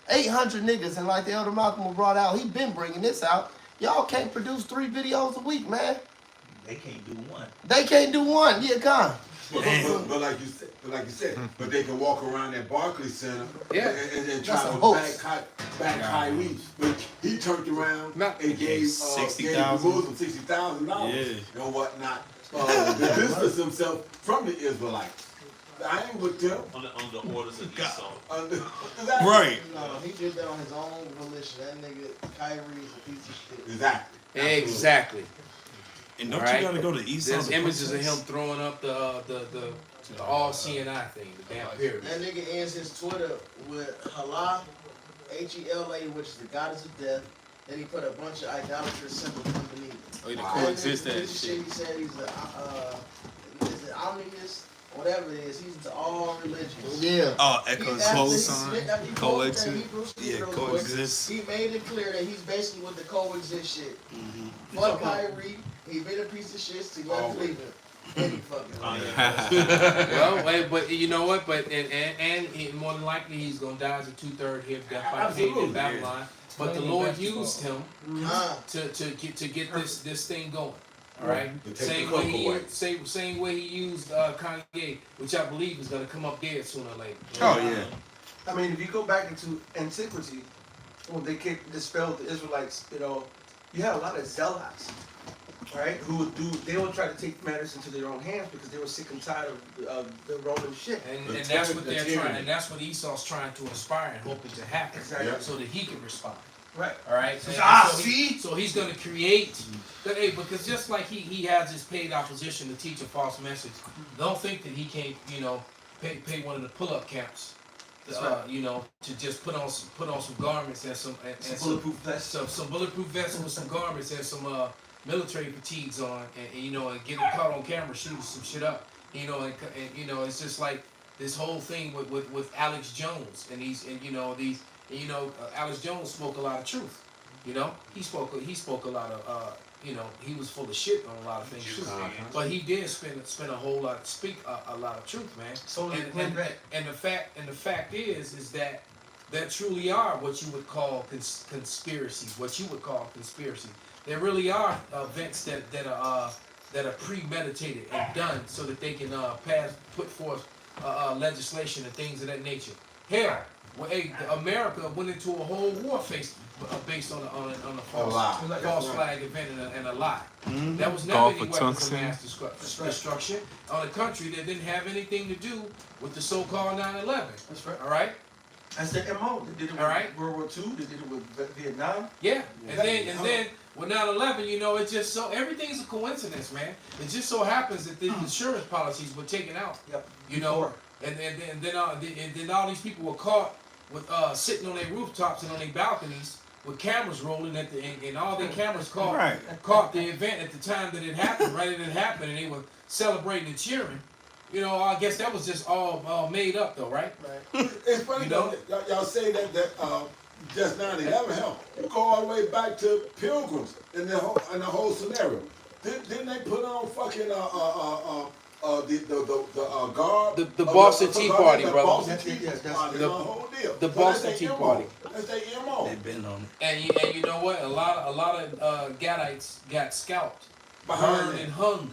800 niggas, and like the Elder Malcolm brought out, he been bringing this out. Y'all can't produce 3 videos a week, man. They can't do one. They can't do one. Yeah, God. But like you said, but they can walk around that Barclays Center and try to back Kyrie. But he turned around and gave $60,000 and whatnot to distance himself from the Israelites. I ain't with them. On the orders of Esau. Right. No, he did that on his own volition. That nigga Kyrie is a piece of shit. Exactly. Exactly. And don't you gotta go to Esau? There's images of him throwing up the all CNI thing, the damn pyramid. That nigga ends his Twitter with Hala, Hela, which is the goddess of death. Then he put a bunch of idolatrous symbols underneath it. Oh, he coexist that shit. He said he's is it omnibus? Whatever it is, he's into all religions. Yeah. Oh, coexist. Yeah, coexist. He made it clear that he's basically with the coexist shit. Fuck Kyrie. He been a piece of shit to young Cleveland. Any fucking Well, but you know what? But and more than likely he's gonna die as a 2/3 hit death by pain in Babylon. But the Lord used him to get this thing going. All right. Same way he used Kanye, which I believe is gonna come up dead sooner or later. Oh yeah. I mean, if you go back into antiquity, when they dispelled the Israelites, you had a lot of zealots, right? They would try to take matters into their own hands because they were sick and tired of the Roman shit. And that's what they're trying, and that's what Esau's trying to inspire and hoping to happen, so that he can respond. Right. All right. So he's going to create. Hey, because just like he has his paid opposition to teach a false message, don't think that he can't, pay one of the pull-up camps. To just put on some garments and some bulletproof vests, some bulletproof vests with some garments and some military fatigues on, and get it caught on camera shooting some shit up. It's just like this whole thing with Alex Jones and Alex Jones spoke a lot of truth. He spoke a lot of he was full of shit on a lot of things too. But he did speak a lot of truth, man. So and the fact is that there truly are what you would call conspiracies. There really are events that are premeditated and done so that they can put forth legislation and things of that nature. Hell, America went into a whole war based on a false flag event and a lie. That was never any weapons of mass destruction on a country that didn't have anything to do with the so-called 9/11. That's right. All right. That's the MO. They did it with World War II. They did it with Vietnam. Yeah, and then with 9/11, it's just so everything's a coincidence, man. It just so happens that the insurance policies were taken out. Yep. And then all these people were caught with sitting on their rooftops and on their balconies with cameras rolling and all their cameras caught the event at the time that it happened, right? It had happened, and they were celebrating and cheering. I guess that was just all made up, though, right? Right. It's funny though. Y'all say that just 9/11 hell. You go all the way back to Pilgrims in the whole scenario. Didn't they put on fucking the guard? The Boston Tea Party, brother. Boston Tea Party, the whole deal. The Boston Tea Party. That's their MO. They've been on it. And you know what? A lot of Gadites got scalped, burned, and hung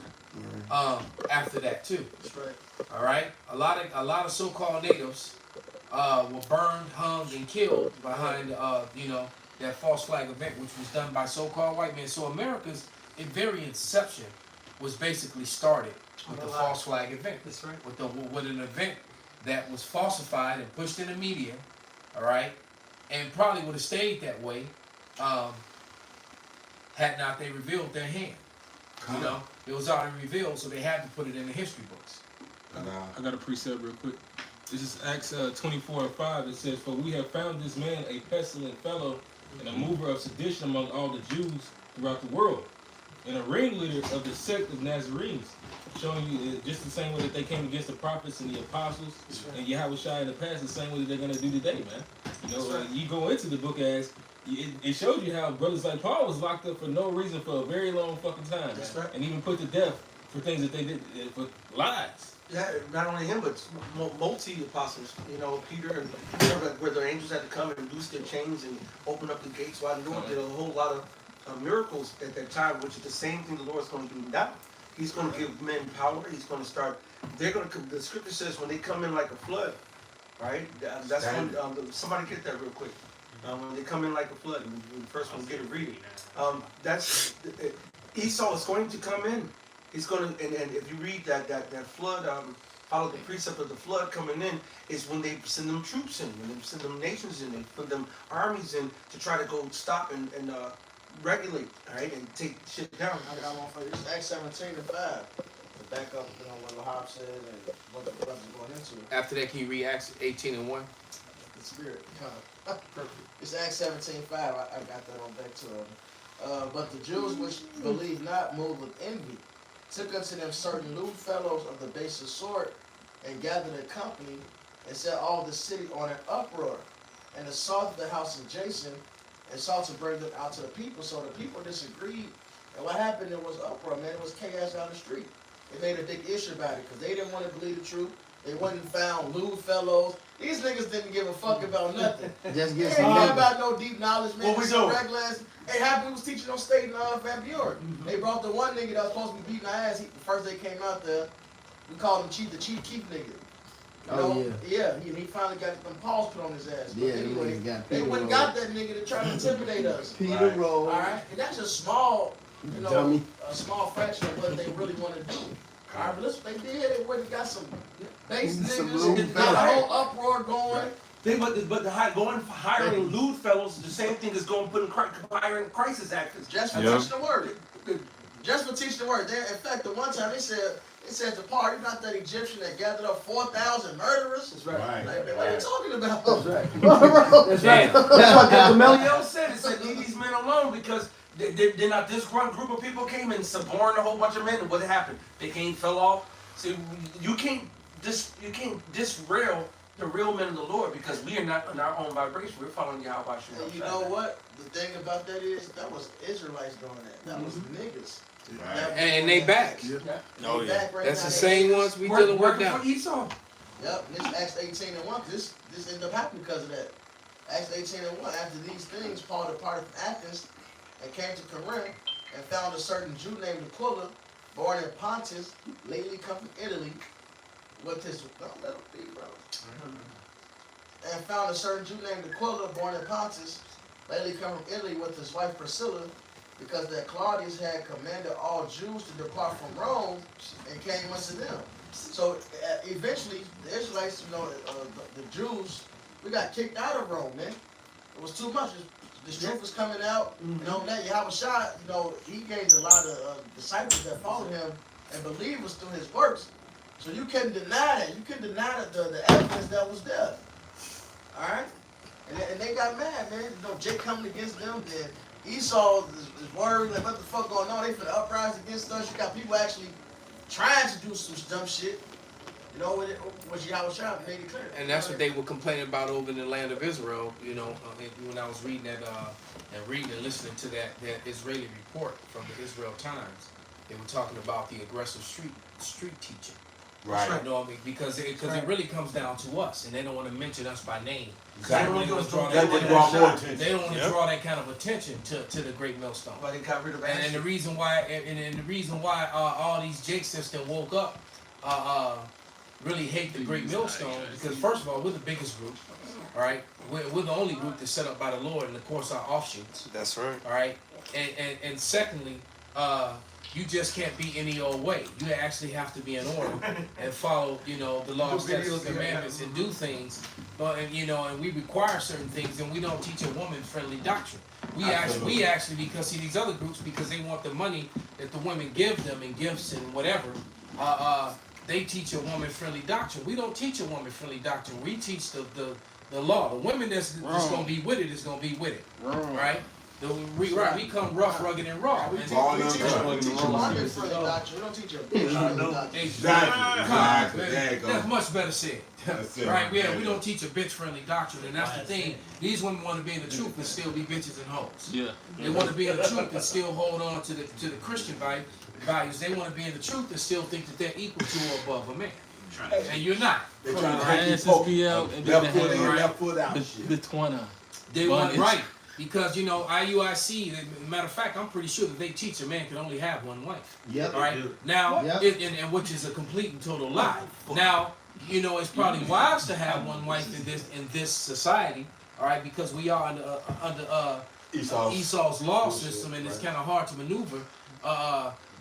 after that too. That's right. All right. A lot of so-called natives were burned, hung, and killed behind that false flag event, which was done by so-called white men. So America's very inception was basically started with the false flag event. That's right. With an event that was falsified and pushed in the media, all right, and probably would have stayed that way had not they revealed their hand. It was already revealed, so they had to put it in the history books. I got a precept real quick. This is Acts 24:5. It says, "For we have found this man a pestilent fellow and a mover of sedition among all the Jews throughout the world, and a ringleader of the sect of Nazarenes," showing you just the same way that they came against the prophets and the apostles and Yahushua in the past, the same way that they're going to do today, man. You go into the book as it shows you how brothers like Paul was locked up for no reason for a very long fucking time, and even put to death for things that they did for lies. Yeah, not only him, but multi-apostles. Peter and where the angels had to come and loose their chains and open up the gates wide open. Did a whole lot of miracles at that time, which is the same thing the Lord's going to do now. He's going to give men power. He's going to start. They're going to. The scripture says when they come in like a flood, right? That's when somebody get that real quick. When they come in like a flood, and the first one get it, read it. That's Esau is going to come in. He's going to, and if you read that flood, follow the precept of the flood coming in, is when they send them troops in, when they send them nations in, they put them armies in to try to go stop and regulate, all right, and take shit down. I got one for you. It's Acts 17:5. To back up, what Lahab said and what the brothers are going into. After that, can you read Acts 18:1? The spirit. Perfect. It's Acts 17:5. I got that on back to but the Jews which believed not, moved with envy, took unto them certain lewd fellows of the basest sort, and gathered a company, and set all the city on an uproar, and assaulted the house of Jason, and sought to bring them out to the people. So the people disagreed, and what happened? There was uproar, man. It was chaos down the street. They made a big issue about it because they didn't want to believe the truth. They wasn't found lewd fellows. These niggas didn't give a fuck about nothing. Just they get ain't some about no deep knowledge, man. What we doing? Regular ass. Hey, Happy was teaching on state in Van Buren. They brought the one nigga that was supposed to be beating our ass. The first day came out there, we called him the chief keep nigga. You know? Yeah, he finally got them paws put on his ass. But anyway, they went and got that nigga to try to intimidate us. Peter Roll. All right, and that's a small, a small fraction of what they really want to do. All right, but listen, they did. They went and got some base niggas, got a whole uproar going. But hiring lewd fellows is the same thing as hiring crisis actors. Just for teaching the word. Just for teaching the word. In fact, the one time they said to Paul, you're not that Egyptian that gathered up 4,000 murderers. That's right. Like, what are you talking about? That's right. That's right. That's what Gamaliel said. It said, leave these men alone because they're not this group of people came and suborned a whole bunch of men. And what happened? They fell off. See, you can't disrail the real men of the Lord because we are not in our own vibration. We're following Yahweh. And you know what? The thing about that is that was Israelites doing that. That was niggas. Right. And they back. Oh, yeah. Right. That's the same ones we dealing with now. For Esau. Yep. This Acts 18:1. This ended up happening because of that. Acts 18:1. After these things, Paul departed from Athens and came to Corinth and found a certain Jew named Aquila, born in Pontus, lately come from Italy, with his and found a certain Jew named Aquila, born in Pontus, lately come from Italy, with his wife Priscilla, because that Claudius had commanded all Jews to depart from Rome, and came unto them. So eventually, the Israelites, the Jews, we got kicked out of Rome, man. It was too much. This truth was coming out. That Yahweh, he gained a lot of disciples that followed him and believers through his works. So you couldn't deny that. You couldn't deny the evidence that was there. All right? And they got mad, man. Jake coming against them. Then Esau is worried, like, what the fuck going on? They finna uprise against us. You got people actually trying to do some dumb shit. What Yahweh Shah made it clear. And that's what they were complaining about over in the land of Israel. When I was reading that and listening to that Israeli report from the Israel Times, they were talking about the aggressive street teaching. Right. You know what I mean? Because it really comes down to us, and they don't want to mention us by name. Exactly. They don't want to draw that kind of attention to the great millstone. Why they got rid of and the reason why all these Jakes that woke up really hate the great millstone, because first of all, we're the biggest group. All right, we're the only group that's set up by the Lord, and of course our offshoots. That's right. All right, and secondly, you just can't be any old way. You actually have to be in order and follow, the laws, statutes, commandments, and do things. And we require certain things, and we don't teach a woman-friendly doctrine. We actually, because see these other groups, because they want the money that the women give them in gifts and whatever, they teach a woman-friendly doctrine. We don't teach a woman-friendly doctrine. We teach the law. The women that's going to be with it is going to be with it, right? We come rough, rugged, and raw. We teach a woman-friendly doctrine. We don't teach a bitch-friendly doctrine. Exactly. That's much better said. Right? We don't teach a bitch-friendly doctrine, and that's the thing. These women want to be in the truth and still be bitches and hoes. Yeah. They want to be in the truth and still hold on to the Christian values. They want to be in the truth and still think that they're equal to or above a man. And you're not. They're trying to be out and left foot out. The 20. They want right. Because IUIC, matter of fact, I'm pretty sure that they teach a man can only have one wife. Yep. All right. Now, and which is a complete and total lie. Now, it's probably wise to have one wife in this society. All right, because we are under Esau's law system, and it's kind of hard to maneuver.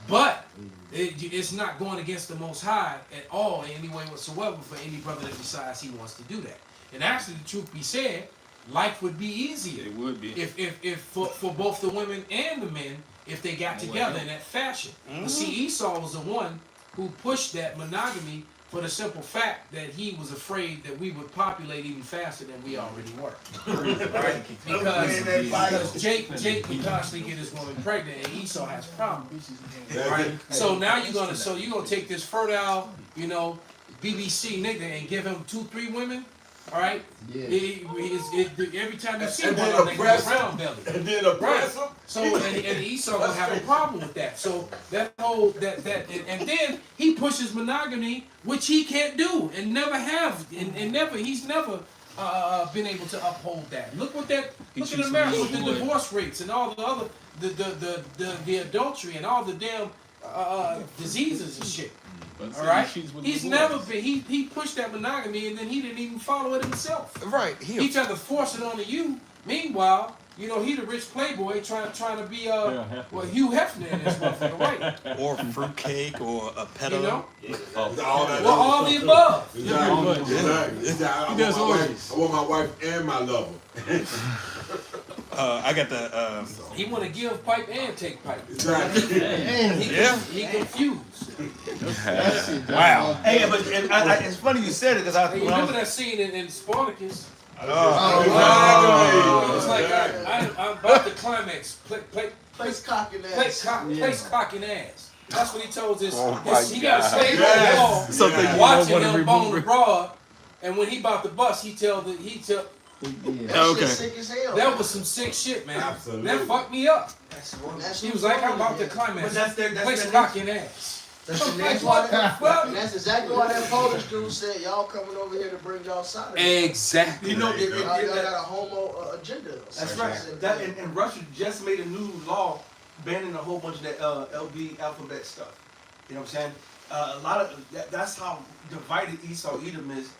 But it's not going against the Most High at all in any way whatsoever for any brother that decides he wants to do that. And actually, the truth be said, life would be easier. It would be. If for both the women and the men, if they got together in that fashion. But see, Esau was the one who pushed that monogamy for the simple fact that he was afraid that we would populate even faster than we already were. Right? Because Jake would constantly get his woman pregnant, and Esau has problems. Right? So now you're gonna take this fertile, BBC nigga and give him 2-3 women. All right. Yeah. Every time you see one, they go round belly. And then oppress him. So and Esau gonna have a problem with that. So that whole and then he pushes monogamy, which he can't do and never have and he's never been able to uphold that. Look at America with the divorce rates and all the other the adultery and all the damn diseases and shit. All right, he's never been. He pushed that monogamy, and then he didn't even follow it himself. Right, he tried to force it onto you. Meanwhile, he the rich playboy trying to be Hugh Hefner in this motherfucker, right? Or fruitcake, or a pedo. All the above. Exactly. I want my wife and my lover. I got the. He want to give pipe and take pipe. Exactly. He confused. Wow. Hey, but it's funny you said it because I. Hey, you remember that scene in Spartacus? Exactly. It's like I'm about to climax. Place cocking ass. Place cocking ass. That's what he told his. He God. got a slave on the wall, Something watching him bone the broad, and when he about to bust, he tell. That shit sick as hell. That was some sick shit, man. Absolutely. That fucked me up. He was like, I'm about to climax. Place cocking ass. That's exactly why that Polish dude said, y'all coming over here to bring y'all sodomy. Exactly. Y'all got a homo agenda. That's right. And Russia just made a new law banning a whole bunch of that LB alphabet stuff. You know what I'm saying? A lot of that's how divided Esau Edom is.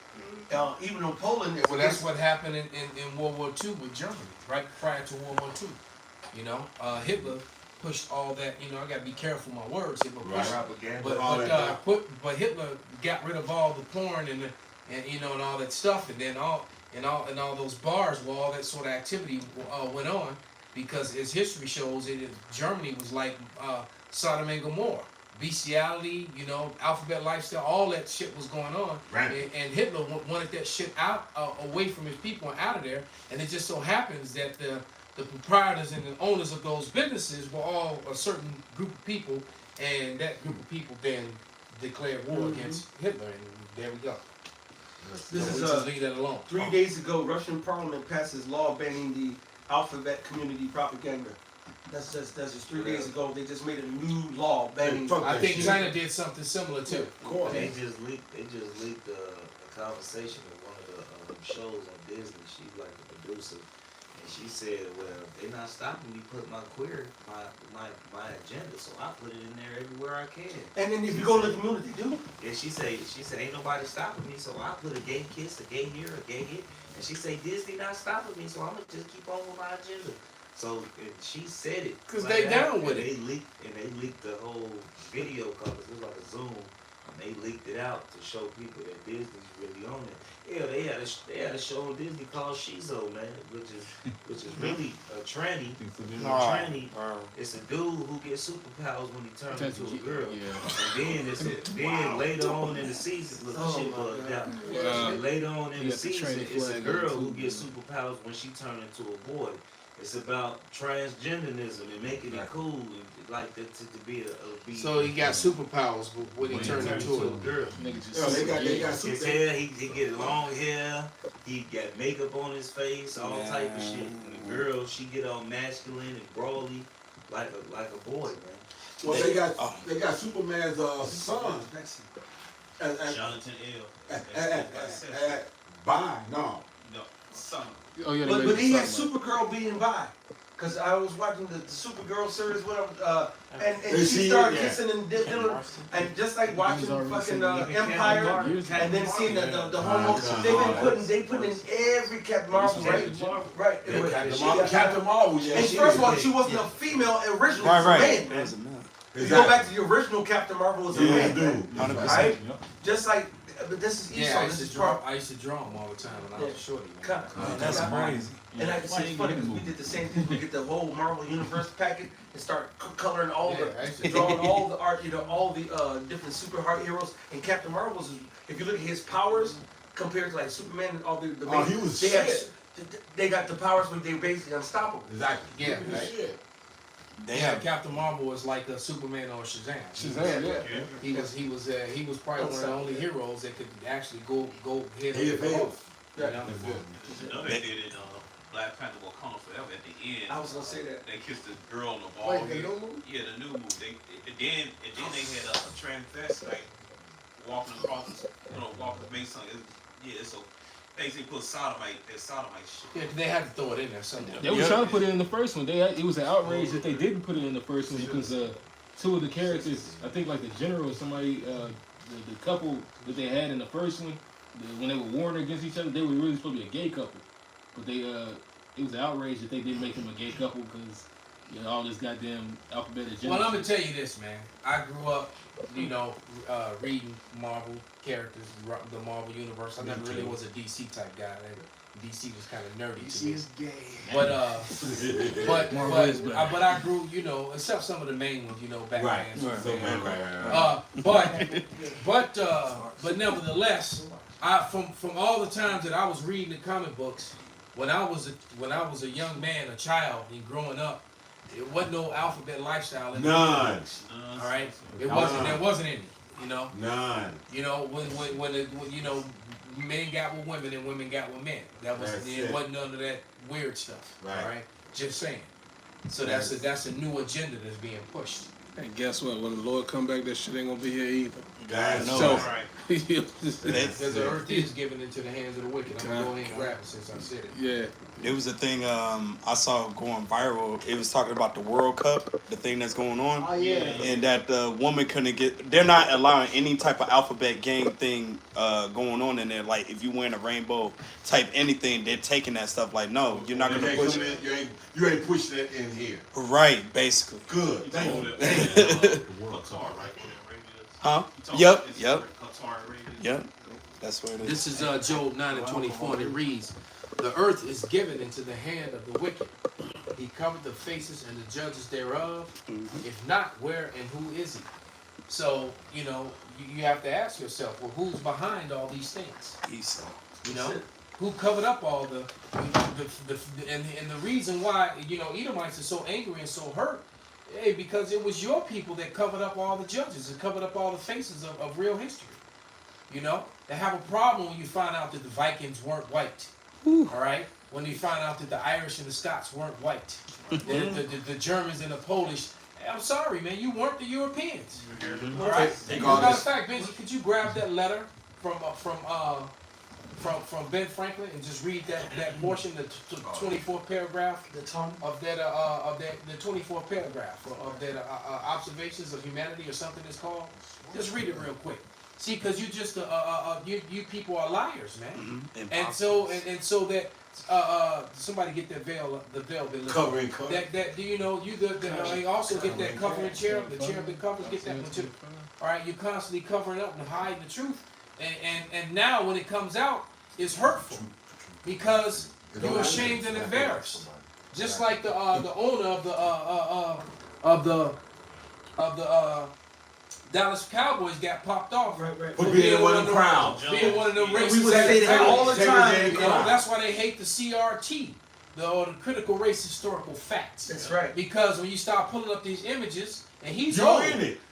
Even in Poland. Well, that's what happened in World War II with Germany, right prior to World War II. Hitler pushed all that. I got to be careful with my words here, but Hitler got rid of all the porn and all that stuff, and then all those bars where all that sort of activity went on, because as history shows, Germany was like Sodom and Gomorrah. Bestiality, alphabet lifestyle, all that shit was going on. Right. And Hitler wanted that shit out, away from his people and out of there. And it just so happens that the proprietors and the owners of those businesses were all a certain group of people. And that group of people then declared war against Hitler. And there we go. This is leave that alone. 3 days ago, Russian parliament passes law banning the alphabet community propaganda. That's just 3 days ago. They just made a new law banning. I think China did something similar too. Of course. They just leaked a conversation with one of the shows on Disney. She's like the producer, and she said, "Well, they're not stopping me put my agenda, so I put it in there everywhere I can." And then if you go to the community, dude. Yeah, she said, ain't nobody stopping me, so I put a gay kiss, a gay here, a gay here, and she said, Disney not stopping me, so I'm gonna just keep on with my agenda. So she said it because they down with it. They leaked the whole video coverage. It was like a Zoom, and they leaked it out to show people that Disney's really on it. Yeah, they had a show on Disney called Shizo, man, which is really a tranny. It's a dude who gets superpowers when he turns into a girl. Yeah. And then later on in the season, shit bugged out. And later on in the season, it's a girl who gets superpowers when she turns into a boy. It's about transgenderism and making it cool, and like that to be a. So he got superpowers when he turned into a girl. They got his hair. He get long hair. He got makeup on his face, all type of shit. And the girl, she get all masculine and brawly, like a boy, man. Well, they got Superman's son. Jonathan L. Bye. No. Some. Oh yeah, But he had something like Supergirl being by. Cause I was watching the Supergirl series, whatever, and They she see started it, yeah. kissing and just like watching already fucking seen Empire, and then seeing the homo. They putting in every Captain Marvel, right. Captain Marvel, yeah. And first of all, she wasn't a female originally. Right. It was a man. You go back to the original Captain Marvel was a man, dude. 100%. right? Just like, but this is Yeah, Esau. I This used is to draw. I used to draw them all the time when I was a shorty. Man. That's crazy. And it's funny because we did the same thing. We get the whole Marvel Universe packet and start coloring all drawing all the art, all the different superheroes. And Captain Marvel's, if you look at his powers compared to like Superman and all the he was they got the powers, but they were basically unstoppable. Exactly. Yeah. They Captain Marvel was like a Superman or Shazam. He was probably one of the only heroes that could actually go head over. Another they did in Black Panther Wakanda Forever at the end. I was gonna say that. They kissed the girl on the ball. Wait, the new movie? Yeah, the new movie. And then they had a transvestite walking across, walking the mason. So basically put sodomite shit. Yeah, they had to throw it in there somewhere. They were trying to put it in the first one. It was an outrage that they didn't put it in the first one because two of the characters, I think like the general or somebody, the couple that they had in the first one, when they were warring against each other, they were really supposed to be a gay couple. But it was an outrage that they didn't make them a gay couple because all this goddamn alphabet agenda. Well, I'm gonna tell you this, man. I grew up, reading Marvel characters, the Marvel universe. I never really was a DC type guy. DC was kind of nerdy to me. DC is gay. But I grew, except some of the main ones, Batman. But nevertheless, from all the times that I was reading the comic books, when I was a young man, a child, and growing up, it wasn't no alphabet lifestyle. None. All right, it wasn't. There wasn't any. None. When men got with women and women got with men. It wasn't none of that weird stuff. Right. All right, just saying. So that's a new agenda that's being pushed. And guess what? When the Lord come back, that shit ain't gonna be here either. Because the earth is given into the hands of the wicked. I'm gonna go ahead and grab it since I said it. Yeah. It was a thing I saw going viral. It was talking about the World Cup, the thing that's going on. Oh, yeah. And that the woman couldn't they're not allowing any type of alphabet gang thing going on in there. Like, if you wearing a rainbow type anything, they're taking that stuff. Like, no, you're not going to push it. You ain't pushing it in here. Right, basically. Good. Qatar, right? Huh? Yep. Yep. That's what it is. This is Job 9:24, and it reads, "The earth is given into the hand of the wicked. He covered the faces and the judges thereof. If not, where and who is he?" So, you have to ask yourself, well, who's behind all these things? Esau. Who covered up all and the reason why, Edomites are so angry and so hurt, because it was your people that covered up all the judges and covered up all the faces of real history. They have a problem when you find out that the Vikings weren't white. All right? When you find out that the Irish and the Scots weren't white. the Germans and the Polish. I'm sorry, man, you weren't the Europeans. All right? As a matter of fact, Benji, could you grab that letter from Ben Franklin and just read that portion, the 24th paragraph of the 24th paragraph of that Observations of Humanity or something it's called. Just read it real quick. See, because you just you people are liars, man. And so that somebody get that veil, the veil been covering. That you also get that covering chair, the chair that covers, get that one too. All right, you're constantly covering up and hiding the truth, and now when it comes out, it's hurtful because you're ashamed and embarrassed. Just like the owner of the Dallas Cowboys got popped off for being one of them crowds. Being one of them racist. We would say that all the time. That's why they hate the CRT, the critical race historical facts. That's right. Because when you start pulling up these images, and he's old,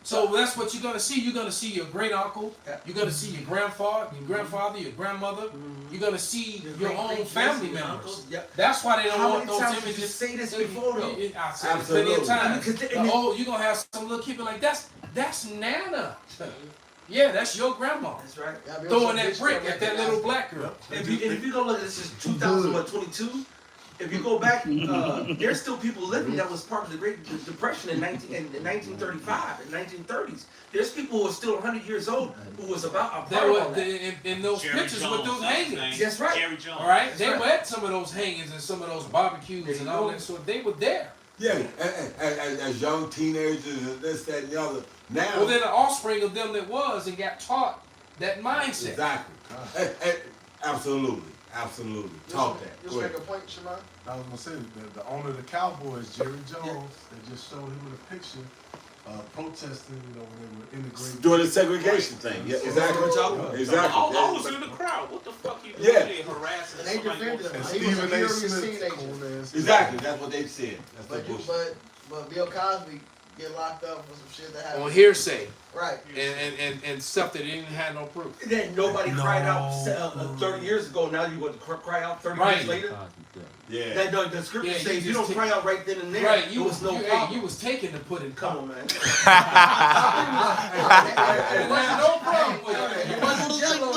so that's what you're gonna see. You're gonna see your great uncle. You're gonna see your grandfather, your grandmother. You're gonna see your own family members. That's why they don't want those images. Did you say this before, though? I said it plenty of times. You're gonna have some little kid be like, that's Nana. Yeah, that's your grandma. That's right. Throwing that brick at that little black girl. If you go look at this, is 2022. If you go back, there's still people living that was part of the Great Depression in 1935 and 1930s. There's people who are still 100 years old who was about a part of that. In those Jerry pictures Jones, with those that's his hangings. name. That's right. Jerry Jones. All right, That's they right. were at some of those hangings and some of those barbecues and all that sort. They were there. Yeah, as young teenagers and this, that, and the other. Now, Well, then the offspring of them that was and got taught that mindset. exactly. Absolutely. Talk that. Just make a point, Shimon. I was gonna say the owner of the Cowboys, Jerry Jones, they just showed him in a picture protesting, when they were integrating. Doing the segregation thing. Yeah, exactly. Exactly. I was in the crowd. What the fuck you doing Yeah. there harassing And they somebody? defended him. And He was a Stephen A. furious Smith, teenager. cool ass. Exactly. That's what they said. That's But, the you, bullshit. but Bill Cosby get locked up for some shit that happened. On hearsay Right. and stuff that didn't have no proof. Then nobody cried out 30 years ago. Now you want to cry out 30 years later? Yeah. That the scripture Yeah, says you you don't just cry out right then and there. Right, There was no problem. you was taking the pudding. Come on, man. There was no problem with it. It wasn't Jello.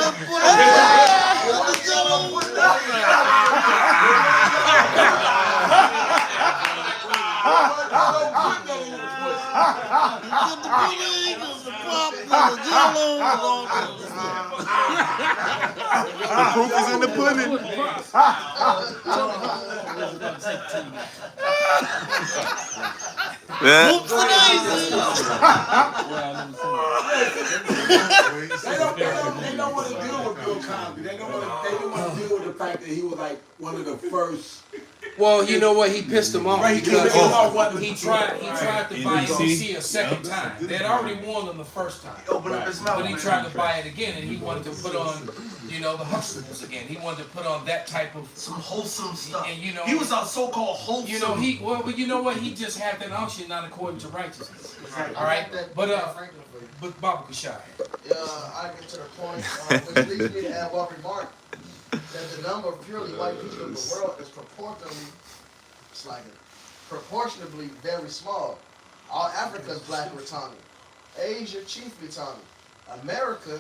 The proof is in the pudding. They don't want to deal with Bill Cosby. They don't want to deal with the fact that he was like one of the first. Well, you know what? He pissed him off Right, because he tried to buy NBC a second time. They had already won them the first time. Open up his mouth. But he tried to buy it again, and he wanted to put on, the hustlers again. He wanted to put on that type of Some wholesome stuff. And he was a so-called wholesome. but you know what? He just had that unction not according to righteousness. Exactly. All right, but Franklin for you. but Baba Kashai. I get to the point, which leads me to add one remark, that the number of purely white people in the world is proportionably very small. All Africa's black or Tommy. Asia chiefly Tommy. America,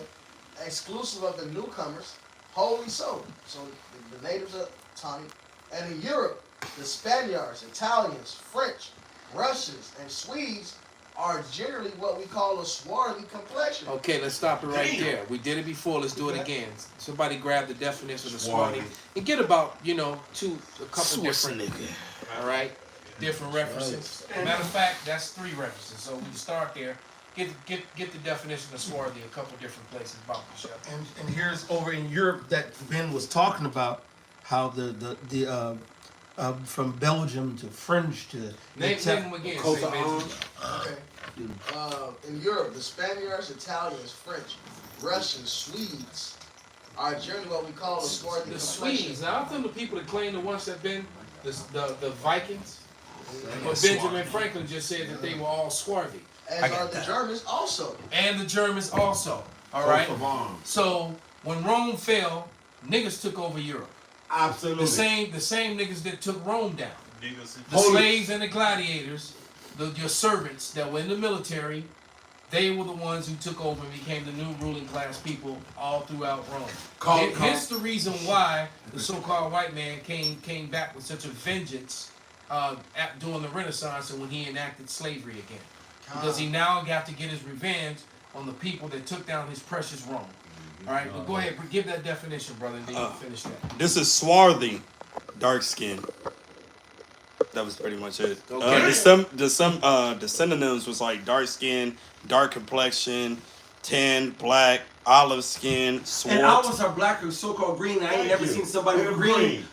exclusive of the newcomers, wholly so. So the natives are Tommy. And in Europe, the Spaniards, Italians, French, Russians, and Swedes are generally what we call a swarthy complexion. Okay, let's stop it right there. We did it before. Let's do it again. Somebody grab the definition of swarthy and get about a couple different. All right, different references. Matter of fact, that's 3 references. So we start there. Get the definition of swarthy a couple different places. About the show. And here's over in Europe that Ben was talking about how the from Belgium to French to Name them again. Okay. In Europe, the Spaniards, Italians, French, Russians, Swedes are generally what we call a swarthy The complexion. Swedes. Now, I'm telling the people that claim the ones that been the Vikings. But Benjamin Franklin just said that they were all swarthy. As are the Germans also. And the Germans also. All right. So when Rome fell, niggas took over Europe. Absolutely. The same niggas that took Rome down. The slaves and the gladiators, your servants that were in the military, they were the ones who took over and became the new ruling class people all throughout Rome. Hence the reason why the so-called white man came back with such a vengeance during the Renaissance and when he enacted slavery again. Because he now got to get his revenge on the people that took down his precious Rome. All right, but go ahead, give that definition, brother, and then you finish that. This is swarthy, dark skin. That was pretty much it. Okay. The synonyms was like dark skin, dark complexion, tan, black, olive skin, swart. And ours are black or so-called green. I ain't never seen somebody with green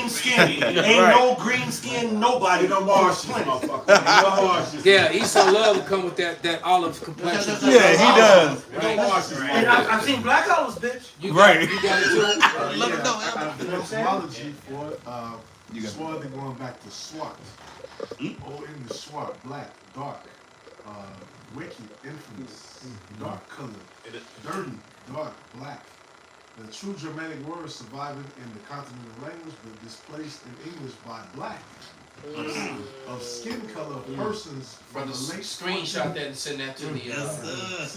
skin. Ain't no green skin, nobody. No Martians, motherfucker. Yeah, Esau love to come with that olive complexion. Yeah, he does. Right. And I've seen black olives, bitch. You got it too. Let it know. The etymology for swarthy going back to swart. Old English swart, black, dark, wicked, infamous, dark color, dirty, dark, black. The true Germanic word surviving in the continental language but displaced in English by black of skin color of persons from Brother, the late screenshot that and send that to the.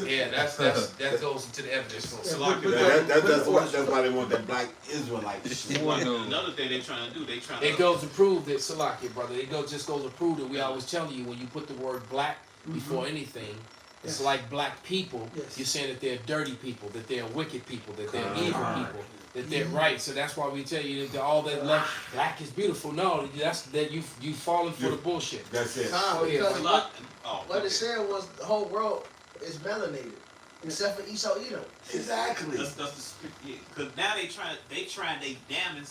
Yeah, that goes into the evidence. That's why they want that black Israelite shit. Another thing they're trying to do, It goes to prove that Salakia, brother. Just goes to prove that we always tell you when you put the word black before anything, it's like black people. Yes. You're saying that they're dirty people, that they're wicked people, that they're evil people, that they're right. So that's why we tell you that all that love, black is beautiful. No, that's that you falling for the bullshit. That's it. Because what it said was the whole world is melanated, except for Esau Edom. Exactly. Because now they trying they damage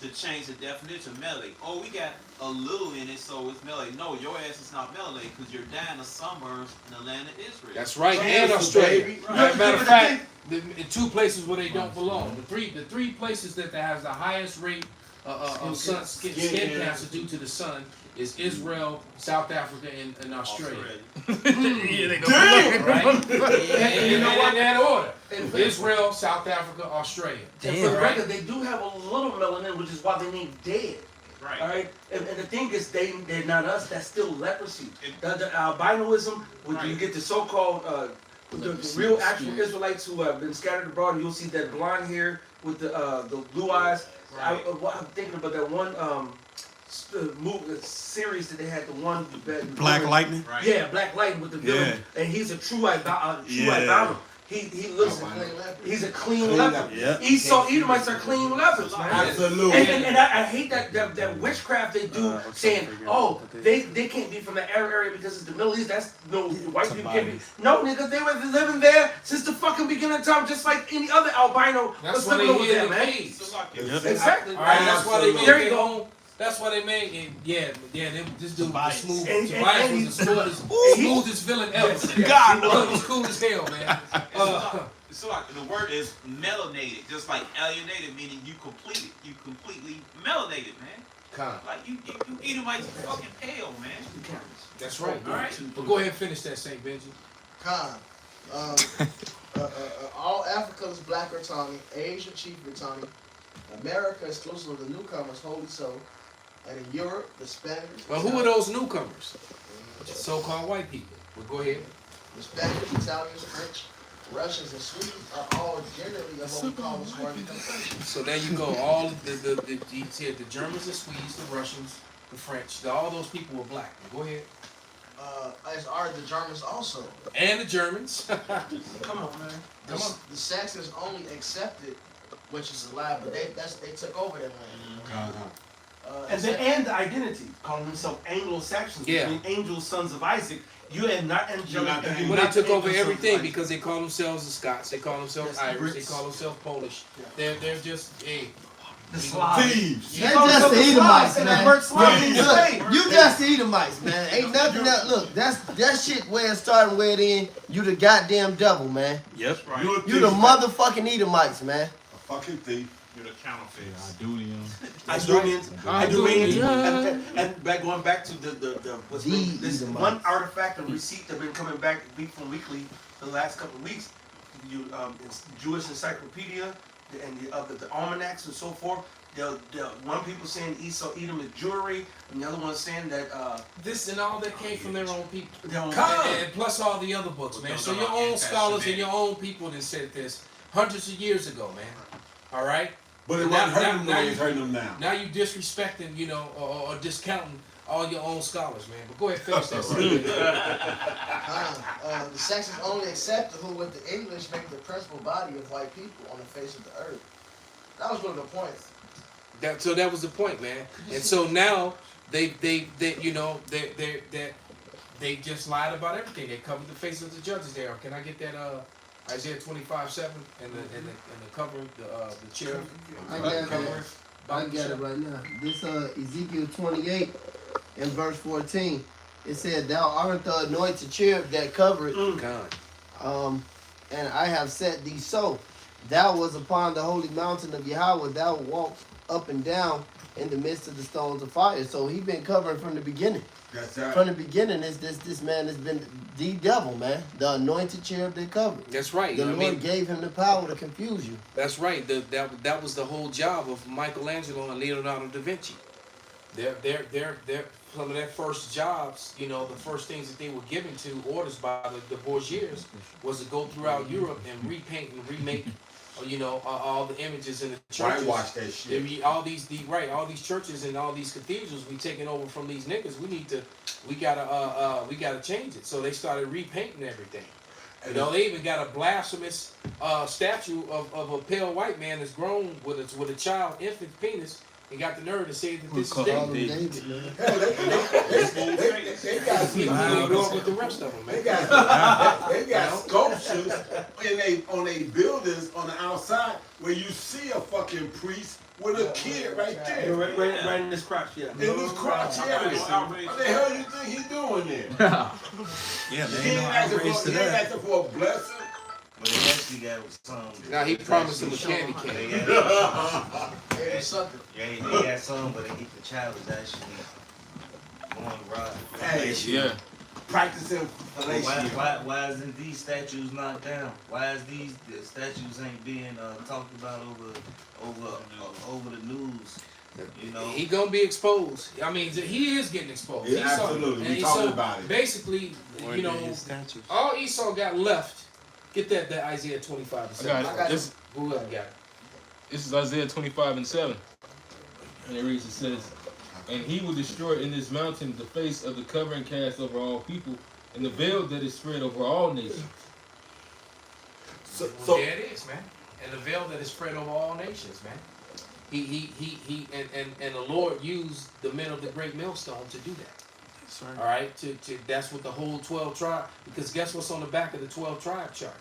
to change the definition of melanated. Oh, we got a little in it, so it's melanated. No, your ass is not melanated because you're dying of sunburns in the land of Israel. That's right, and Australia. Matter of fact, in two places where they don't belong. The three places that has the highest rate of skin cancer due to the sun is Israel, South Africa, and Australia. Yeah, they don't Damn, right? You know what? In that order. Israel, South Africa, Australia. And for the record, they do have a little melanin, which is why they named dead. Right. All right. And the thing is, they're not us. That's still leprosy. The albinoism, when you get the so-called the real actual Israelites who have been scattered abroad, and you'll see that blonde hair with the blue eyes. Right. I'm thinking about that one series that they had, the one Black Lightning. Right. Yeah, Black Lightning with the villain, and he's a true albino. He looks. He's a clean leopard. Yeah. Esau Edomites are clean leopards, man. Absolutely. And I hate that witchcraft they do, saying, oh, they can't be from the Arab area because it's the Middle East. That's no white people can't be. No, nigga, they were living there since the fucking beginning of time, just like any other albino. That's why they hid in the caves. Exactly. All right, that's why they made there you their go. own. That's why they made it. Yeah. This dude was smooth. And Tobias was the smoothest villain ever. God, He was cool as hell, man. So like the word is melanated, just like alienated, meaning you completely melanated, man. Like you Edomites fucking pale, man. That's right. All right. But go ahead and finish that, Saint Benji. All Africa is black or tawny, Asia chief or tawny, America exclusive of the newcomers, wholly so, and in Europe, the Spaniards. Well, who are those newcomers? So-called white people. Well, go ahead. The Spaniards, Italians, French, Russians, and Swedes are all generally of what we call swarthy consumption. So there you go. All the Germans, the Swedes, the Russians, the French. All those people were black. Go ahead. As are the Germans also. And the Germans. Come on, man. The Saxons only accepted, which is a lie, but they took over that land. And the identity, calling themselves Anglo-Saxons, meaning angels, sons of Isaac. You are not angelic. Well, they took over everything because they call themselves the Scots, they call themselves Irish, they call themselves Polish. They're just the Slavs. Thieves. They're just the Edomites, man. You just the Edomites, man. Ain't nothing that. Look, that shit where it started, where it end. You the goddamn devil, man. Yep. Right. You the motherfucking Edomites, man. A fucking thief. You're the counterfeits. Idumeans. And going back to this one artifact and receipt that's been coming back weekly for the last couple of weeks. It's Jewish Encyclopedia and the almanacs and so forth. One people saying Esau Edom is jewelry, and the other one saying that this and all that came from their own people. And plus all the other books, man. So your own scholars and your own people that said this hundreds of years ago, man. All right. But it wasn't hurting them. It's hurting them now. Now you disrespecting, or discounting all your own scholars, man. But go ahead, finish that. The Saxons only accepted who, with the English, make the principal body of white people on the face of the earth. That was one of the points. So that was the point, man. And so now they just lied about everything. They covered the face of the judges there. Can I get that Isaiah 25:7 and the cover, the chair? I got it right now. This Ezekiel 28 and verse 14. It said, "Thou art the anointed cherub that covereth." God. And I have set thee so. Thou was upon the holy mountain of Yahweh. Thou walked up and down in the midst of the stones of fire. So he been covering from the beginning. That's right. From the beginning, this man has been the devil, man. The anointed cherub that covered. That's right. The Lord gave him the power to confuse you. That's right. That was the whole job of Michelangelo and Leonardo da Vinci. They're some of their first jobs, you know, the first things that they were given to orders by the bourgeois was to go throughout Europe and repaint and remake, you know, all the images in the churches. Whitewash that shit. All these churches and all these cathedrals we taking over from these niggas. We gotta change it. So they started repainting everything. You know, they even got a blasphemous statue of a pale white man that's grown with a child infant penis. He got the nerve to say that this is David. They got with the rest of them, man. They got sculptures on their buildings on the outside where you see a fucking priest with a kid right there. Right in this crotch, yeah. In this crotch area. What the hell you think he doing there? Yeah, he ain't asking for a blessing. But they actually got some. Now he promised him a candy cane. They got some, but they get the child is actually going right. Hey, Yeah. Practicing fellatio. Why isn't these statues knocked down? Why is the statues ain't being talked about over the news? You know, he gonna be exposed. I mean, he is getting exposed. Yeah, absolutely. We talking about it. Basically, you know, all Esau got left. Get that Isaiah 25 and 7. I got it. Who else got it? This is Isaiah 25 and 7. And it reads, it says, and he will destroy in this mountain the face of the covering cast over all people, and the veil that is spread over all nations. So there it is, man. And the veil that is spread over all nations, man. And the Lord used the men of the great millstone to do that. All right, that's what the whole 12 tribe. Because guess what's on the back of the 12 tribe chart?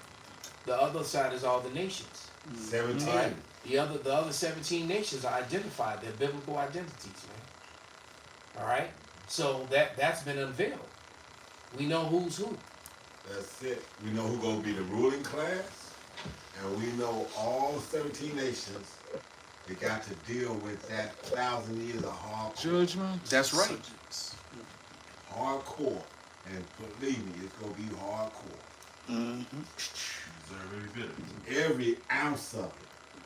The other side is all the nations. 17. Right? The other 17 nations are identified. They're biblical identities, man. All right, so that's been unveiled. We know who's who. That's it. We know who's gonna be the ruling class, and we know all 17 nations. They got to deal with that 1,000 years of hardcore. Judgment. That's right. Hardcore, and believe me, it's gonna be hardcore. Every ounce of it.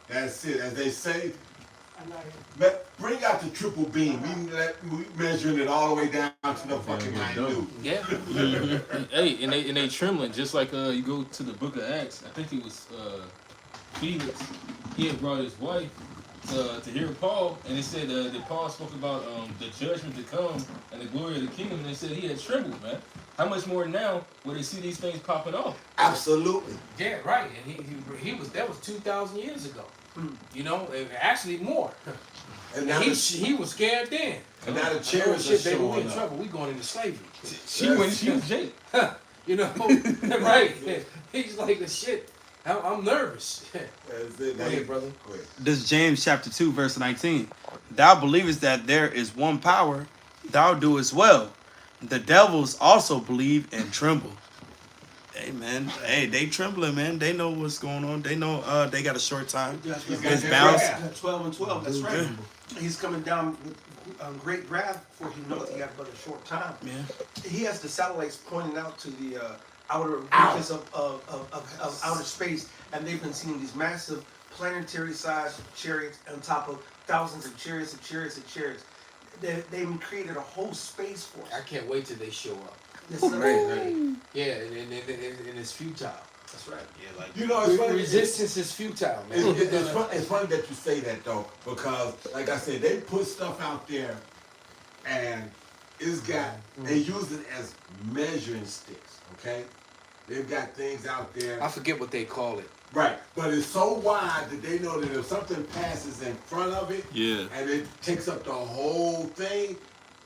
That's it. As they say, bring out the triple beam. We measuring it all the way down to the fucking minute. Yeah. Hey, and they trembling just like you go to the Book of Acts. I think it was Felix. He had brought his wife to hear Paul, and they said that Paul spoke about the judgment to come and the glory of the kingdom, and they said he had trembled, man. How much more now will they see these things popping off? Absolutely. Yeah, right. And he was 2,000 years ago. You know, actually more. And now he was scared then. And now the chariots are baby, we showing in up. trouble. We going into slavery. She was Jake. You know, right? He's like the shit. I'm nervous. Go ahead, brother. Go ahead. This is James chapter 2, verse 19. Thou believest that there is one power, thou doest well. The devils also believe and tremble. Hey, man. Hey, they trembling, man. They know what's going on. They know they got a short time. It's balanced. 12 and 12, that's right. He's coming down with great wrath for humility after but a short time. Yeah. He has the satellites pointing out to the outer reaches of outer space, and they've been seeing these massive planetary-sized chariots on top of thousands of chariots and chariots and chariots. They've created a whole space force. I can't wait till they show up. Yes, Yeah, and it's futile. That's right. Yeah, like You know, it's funny. Resistance is futile, man. It's funny that you say that though, because like I said, they put stuff out there, and it's got they use it as measuring sticks. Okay, they've got things out there. I forget what they call it. Right, but it's so wide that they know that if something passes in front of it, and it takes up the whole thing,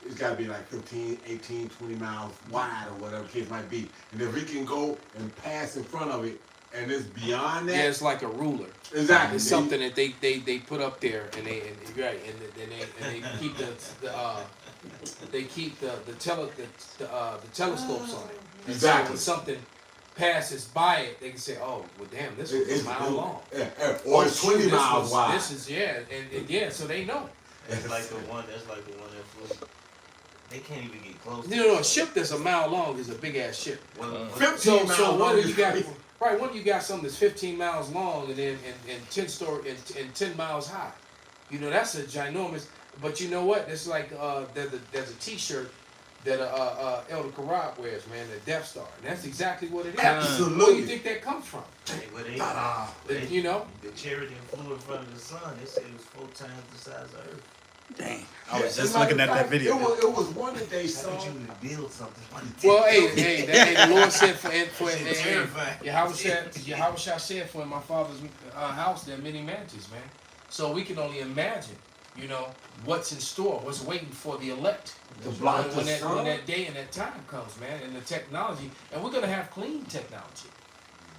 it's got to be like 15, 18, 20 miles wide or whatever the case might be. And if we can go and pass in front of it, and it's beyond that, Yeah, it's like a ruler. Exactly. It's something that they put up there, and they keep the telescopes on it. And so Exactly. when something passes by it, they can say, "Oh, well, damn, this was a mile long." Or it's 20 miles wide. This is and so they know. that's like the one that flew. They can't even get close. A ship that's a mile long is a big ass ship. 15 miles So what long do you is got? crazy. Right, when you got something that's 15 miles long and 10 miles high, that's a ginormous. But you know what? It's like there's a T-shirt that Elder Karab wears, man, the Death Star, and that's exactly what it is. Absolutely. Where do you think that comes from? They, You know, the charity and flew in front of the sun. They said it was 4 times the size of Earth. Dang. I was just looking at that video. It was one that they saw. How could you build something? well, hey, the Lord said for Yahushua said for in my father's house there are many mansions, man. So we can only imagine, you know, what's in store, what's waiting for the elect. When that day and that time comes, man, and the technology, and we're gonna have clean technology.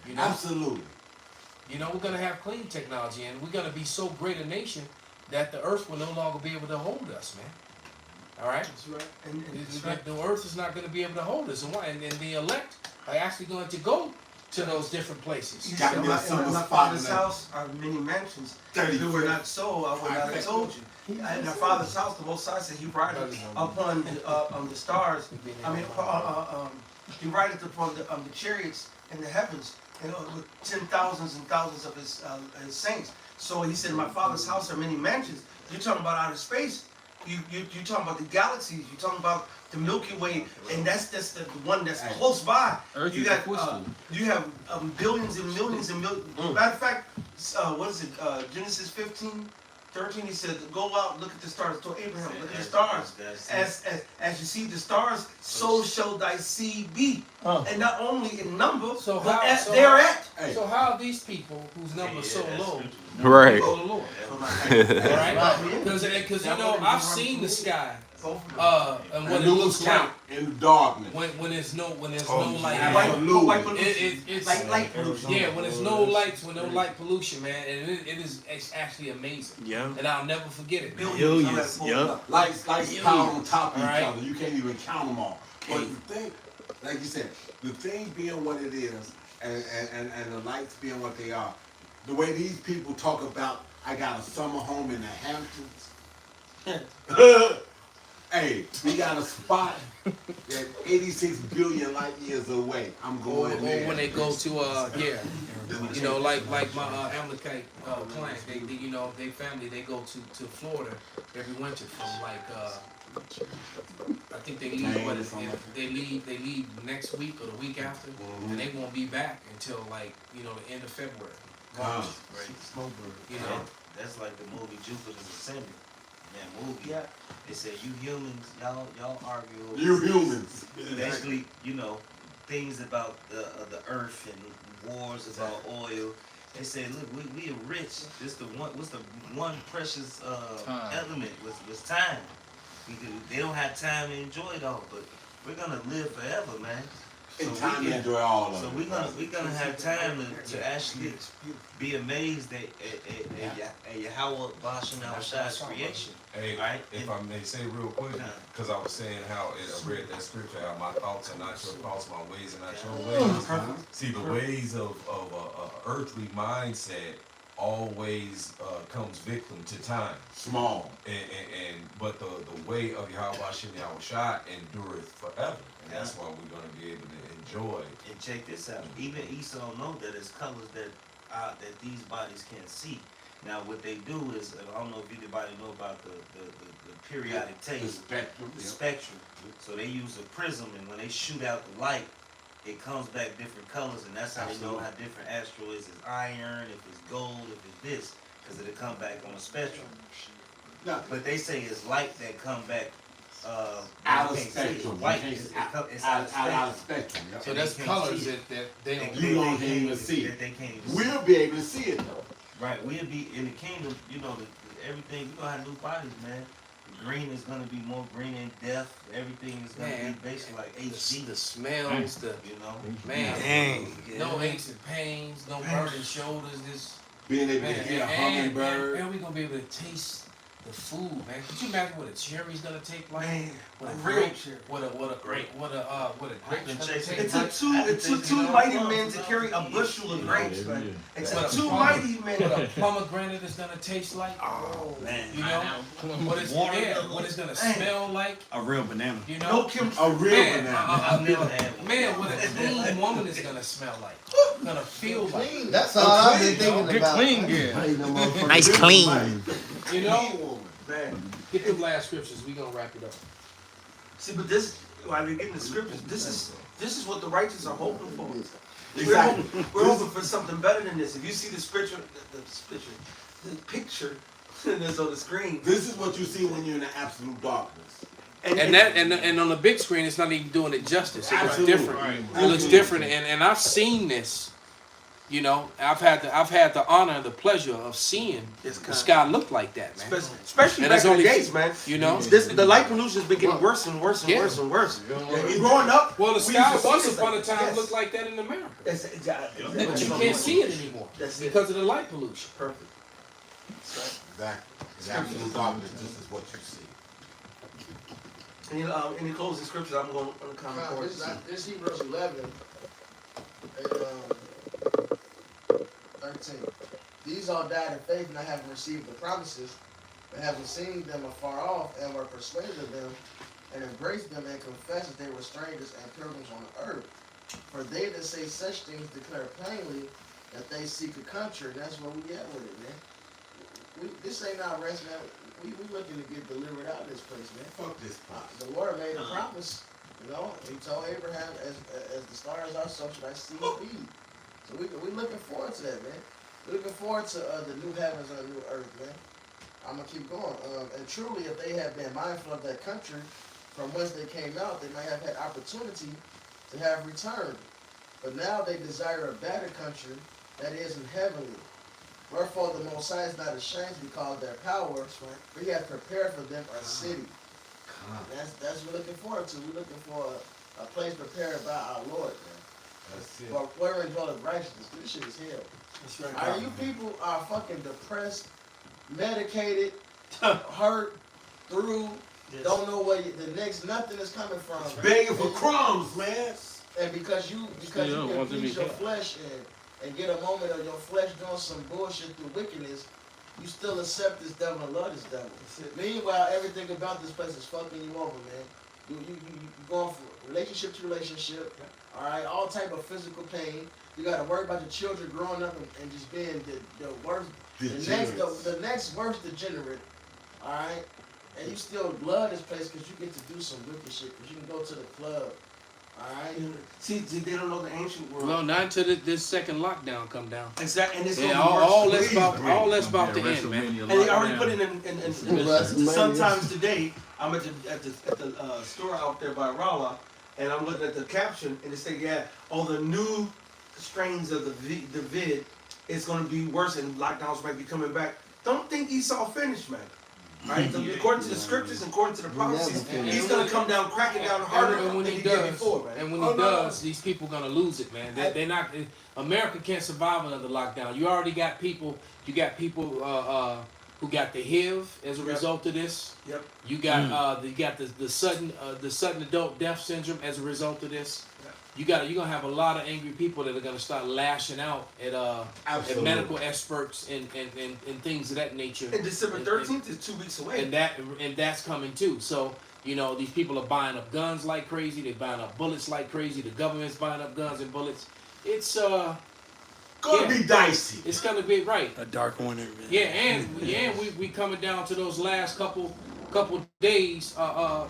You know? Absolutely. You know, we're gonna have clean technology, and we're gonna be so great a nation that the earth will no longer be able to hold us, man. All right? That's right. And the earth is not going to be able to hold us. And the elect are actually going to go to those different places. in my father's house are many mansions. If it were not so, I would not have told you. In our father's house, the Most High said he rideth upon the stars. I mean, he rideth upon the chariots in the heavens, with 10,000s and thousands of his saints. So he said, in my father's house are many mansions. You're talking about outer space. You're talking about the galaxies. You're talking about the Milky Way, and that's the one that's close by. Earth you got you have billions and millions and millions. Matter of fact, what is it? Genesis 15:13. He said, "Go out, look at the stars." To Abraham, look at the stars. As you see the stars, so shall thy seed be. And not only in number, so but how, they're at. So how are these people whose number is so low? Right. Go to the Lord. Right? Because you know, I've seen the sky. And when it looks like in the darkness, when there's no light, it's like light pollution. Yeah, when there's no lights, when no light pollution, man, and it's actually amazing. Yeah. And I'll never forget it. Billions. Yeah. Lights piled on top of each Right. other. You can't even count them all. But the thing, like you said, the thing being what it is, and the lights being what they are, the way these people talk about, I got a summer home in the Hamptons. Hey, we got a spot that's 86 billion light years away. I'm going there. Or when they go to you know, like my Amalekite client, they you know, they family, they go to Florida every winter from like I think they leave they leave next week or the week after, and they won't be back until like, you know, the end of February. March. You know, that's like the movie Jupiter's Ascending. That movie, they said you humans, y'all argue. You humans. Basically, you know, things about the earth and wars about oil. They said, look, we are rich. What's the one precious element was time. They don't have time to enjoy it all, but we're gonna live forever, man. So time to enjoy all of it. So we're gonna have time to actually be amazed at Yahweh Bashan Al-Shai's creation. Hey, right? If I may say real quick, because I was saying how I read that scripture, how my thoughts are not your thoughts, my ways are not your ways. See, the ways of earthly mindset always comes victim to time. Small. But the way of Yahweh Hashem Yahushua endureth forever. And that's why we're going to be able to enjoy. And check this out. Even Esau know that it's colors that these bodies can't see. Now what they do is, I don't know if anybody know about the periodic table. The spectrum. So they use a prism, and when they shoot out the light, it comes back different colors, and that's how they know how different asteroids is iron, if it's gold, if it's this, because it'll come back on a spectrum. But they say it's light that come back out of spectrum. White, it's out of spectrum. So that's colors that they don't. You don't even see it. They can't even we'll be able to see it though. Right, we'll be in the kingdom. You know, everything. We're gonna have new bodies, man. Green is gonna be more green in depth. Everything is gonna be basically like HD. The smells, man. No aches and pains, no burning shoulders. This being able to hear a hummingbird. And we're gonna be able to taste the food, man. Could you imagine what a cherry's gonna take like? What a real cherry. What a grape's gonna take. It took two mighty men to carry a bushel of grapes, man. It took two mighty men. What a pomegranate is gonna taste like. Oh man. You know what it's gonna smell like. A real banana. You know, a real banana. Man, what a clean woman is gonna smell like. Gonna feel like. That's all I've been thinking about. Good clean, yeah. Nice clean. You know, man. Get the last scriptures. We gonna wrap it up. See, but this, while we're getting the scriptures, this is what the righteous are hoping for. Exactly. We're hoping for something better than this. If you see the picture that's on the screen, this is what you see when you're in the absolute darkness. And on the big screen, it's not even doing it justice. It looks different. Right. It looks different. And I've seen this. You know, I've had the honor and the pleasure of seeing the sky look like that, man. Especially back in the days, man. You know, the light pollution has been getting worse and worse and worse and worse. Growing up, well, the sky once upon a time looked like that in America. But you can't see it anymore because of the light pollution. Perfect. Exactly. The absolute darkness. This is what you see. Any closing scriptures? I'm going to comment for this Hebrews 11 and 13. These all died in faith, not having received the promises, but having seen them afar off, and were persuaded of them, and embraced them, and confessed that they were strangers and pilgrims on the earth. For they that say such things declare plainly that they seek a country, and that's where we at with it, man. This ain't our rest, man. We looking to get delivered out of this place, man. Fuck this place. The Lord made a promise, you know. He told Abraham, as the stars are, so should I see you be. So we looking forward to that, man. We're looking forward to the new heavens and the new earth, man. I'm gonna keep going. And truly, if they had been mindful of that country from whence they came out, they might have had opportunity to have returned. But now they desire a better country that is in heavenly. Wherefore the Most High is not ashamed to be called their power, for He has prepared for them a city. That's what we're looking forward to. We're looking for a place prepared by our Lord, man. That's it. But wherein dwelleth righteousness. This shit is hell. That's right. Are you people are fucking depressed, medicated, hurt, through, don't know where the next nothing is coming from. Begging for crumbs, man. And because you can please your flesh and get a moment of your flesh doing some bullshit through wickedness, you still accept this devil and love this devil. Meanwhile, everything about this place is fucking you over, man. You going from relationship to relationship, all right, all type of physical pain. You got to worry about your children growing up and just being the worst, the next worst degenerate, all right. And you still love this place because you get to do some wicked shit. Because you can go to the club, all right. See, they don't know the ancient world. No, not until this second lockdown come down. Exactly, and it's all that's about to end, man. And they already put it in sometimes today. I'm at the store out there by Rala, and I'm looking at the caption, and it said, the new strains of the vid is going to be worse, and lockdowns might be coming back. Don't think Esau finished, man. Right? According to the scriptures and according to the prophecies, he's going to come down, cracking down harder than he did before, man. And when he does, these people are going to lose it, man. They're not. America can't survive another lockdown. You already got people. You got people who got the HIV as a result of this. Yep. You got the sudden adult death syndrome as a result of this. You're gonna have a lot of angry people that are gonna start lashing out at medical experts and things of that nature. And December 13th is 2 weeks away. And that's coming too. So these people are buying up guns like crazy. They're buying up bullets like crazy. The government's buying up guns and bullets. It's gonna be dicey. It's gonna be right. A dark winter, man. Yeah, and we coming down to those last couple days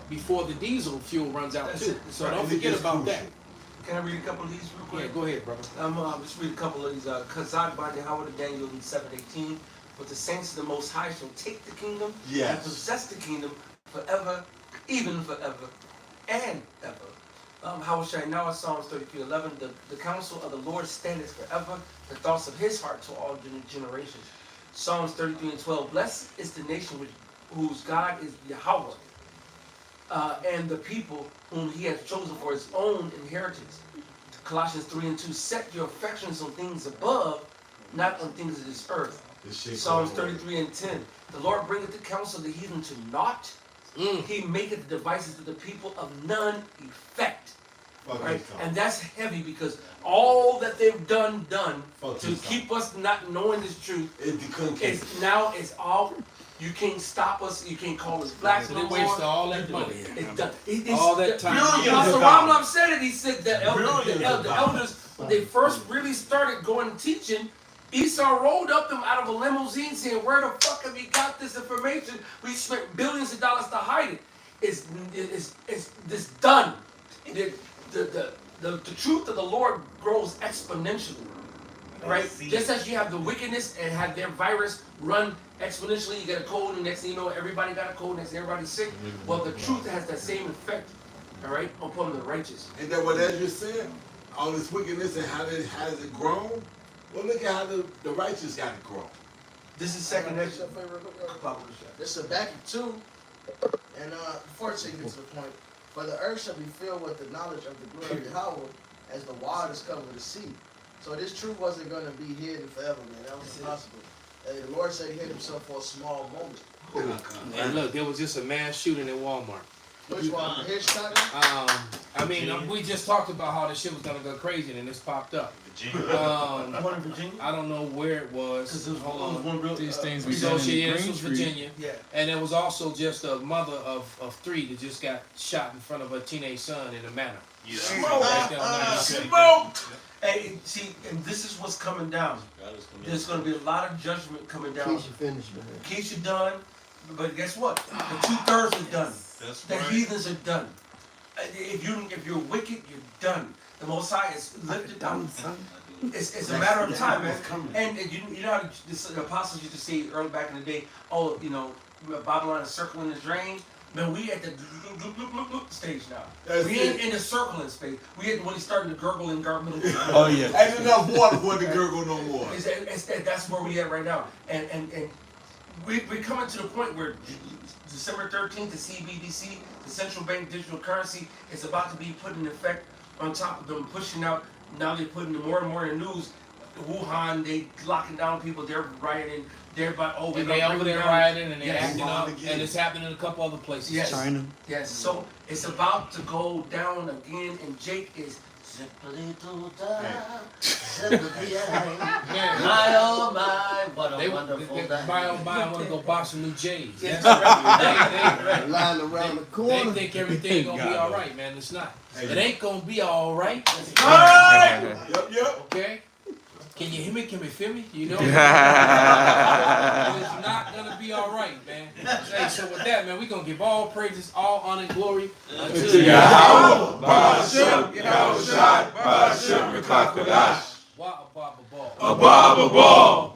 before the diesel fuel runs out too. So don't forget about that. Can I read a couple of these real quick? Yeah, go ahead, brother. Just read a couple of these. Kazak by Howard Daniel in 7:18. But the saints of the Most High shall take the kingdom and possess the kingdom forever, even forever and ever. How shall I now? Psalms 33:11. The counsel of the Lord standeth forever, the thoughts of His heart to all generations. Psalms 33:12. Blessed is the nation whose God is Yahweh. And the people whom He has chosen for His own inheritance. Colossians 3:2. Set your affections on things above, not on things of this earth. Psalms 33:10. The Lord bringeth the counsel of the heathen to naught. He maketh the devices of the people of none effect. Right? And that's heavy because all that they've done to keep us not knowing this truth is all. You can't stop us. You can't call us black no more. They wasted all that money. It's done. All that time. Pastor Ramlam said it. He said the elders, when they first really started going and teaching, Esau rolled up them out of a limousine saying, where the fuck have you got this information? We spent billions of dollars to hide it. It's done. The truth of the Lord grows exponentially. Right? Just as you have the wickedness and have their virus run exponentially, you get a cold, and next thing you know, everybody got a cold, next thing everybody's sick. Well, the truth has that same effect, all right, upon the righteous. And then what Ezra said, all this wickedness and how has it grown? Well, look at how the righteous got it grown. This is second Ezra. This is Habakkuk 2, and before it gets to the point, for the earth shall be filled with the knowledge of the glory of Yahweh as the waters cover the sea. So this truth wasn't going to be hidden forever, man. That was impossible. The Lord said he hid himself for a small moment. And look, there was just a mass shooting in Walmart. Which one? Here, Chicago? I mean, we just talked about how the shit was gonna go crazy, and this popped up. Virginia. I don't know where it was. Hold on. One real, These things So be done she in is from Green Tree. Virginia. Yeah. And there was also just a mother of 3 that just got shot in front of her teenage son in a manor. Yeah. Smoke! Hey, see, and this is what's coming down. There's going to be a lot of judgment coming down. Keisha finished, man. Keisha done, but guess what? The 2/3 are done. That's The right. heathens are done. If you're wicked, you're done. The Most High is lifted down. It's a matter of time, man. And you know how the apostles used to say early back in the day, oh, you know, Babylon is circling the drain. Man, we at the stage now. We ain't in the circling space. We at when he's starting to gurgle and gargle. Oh yeah. Ain't enough water for it to gurgle no more. That's where we at right now. And we're coming to the point where December 13th, the CBDC, the central bank digital currency, is about to be put in effect. On top of them pushing out, now they're putting more and more in the news. Wuhan, they locking down people, they're rioting. They're by, oh, we're And they over there rioting and they acting up, again. and it's happening in a couple other places. Yes. China. Yes, so it's about to go down again, and Jake is simply to die, simply my oh my, what a wonderful day. I want to go buy some new J's. Yes. That's Lying around the They corner. think everything gonna be all right, man. It's not. It ain't gonna be all right. Yep. Okay. Can you hear me? Can we feel me? You know? It's not gonna be all right, man. Hey, so with that, man, we gonna give all praises, all honor, and glory unto Yahweh, Ba'ashem, Yahushai, Ba'ashem, Rekakadash. Wa ababa ball. Ababa Ball.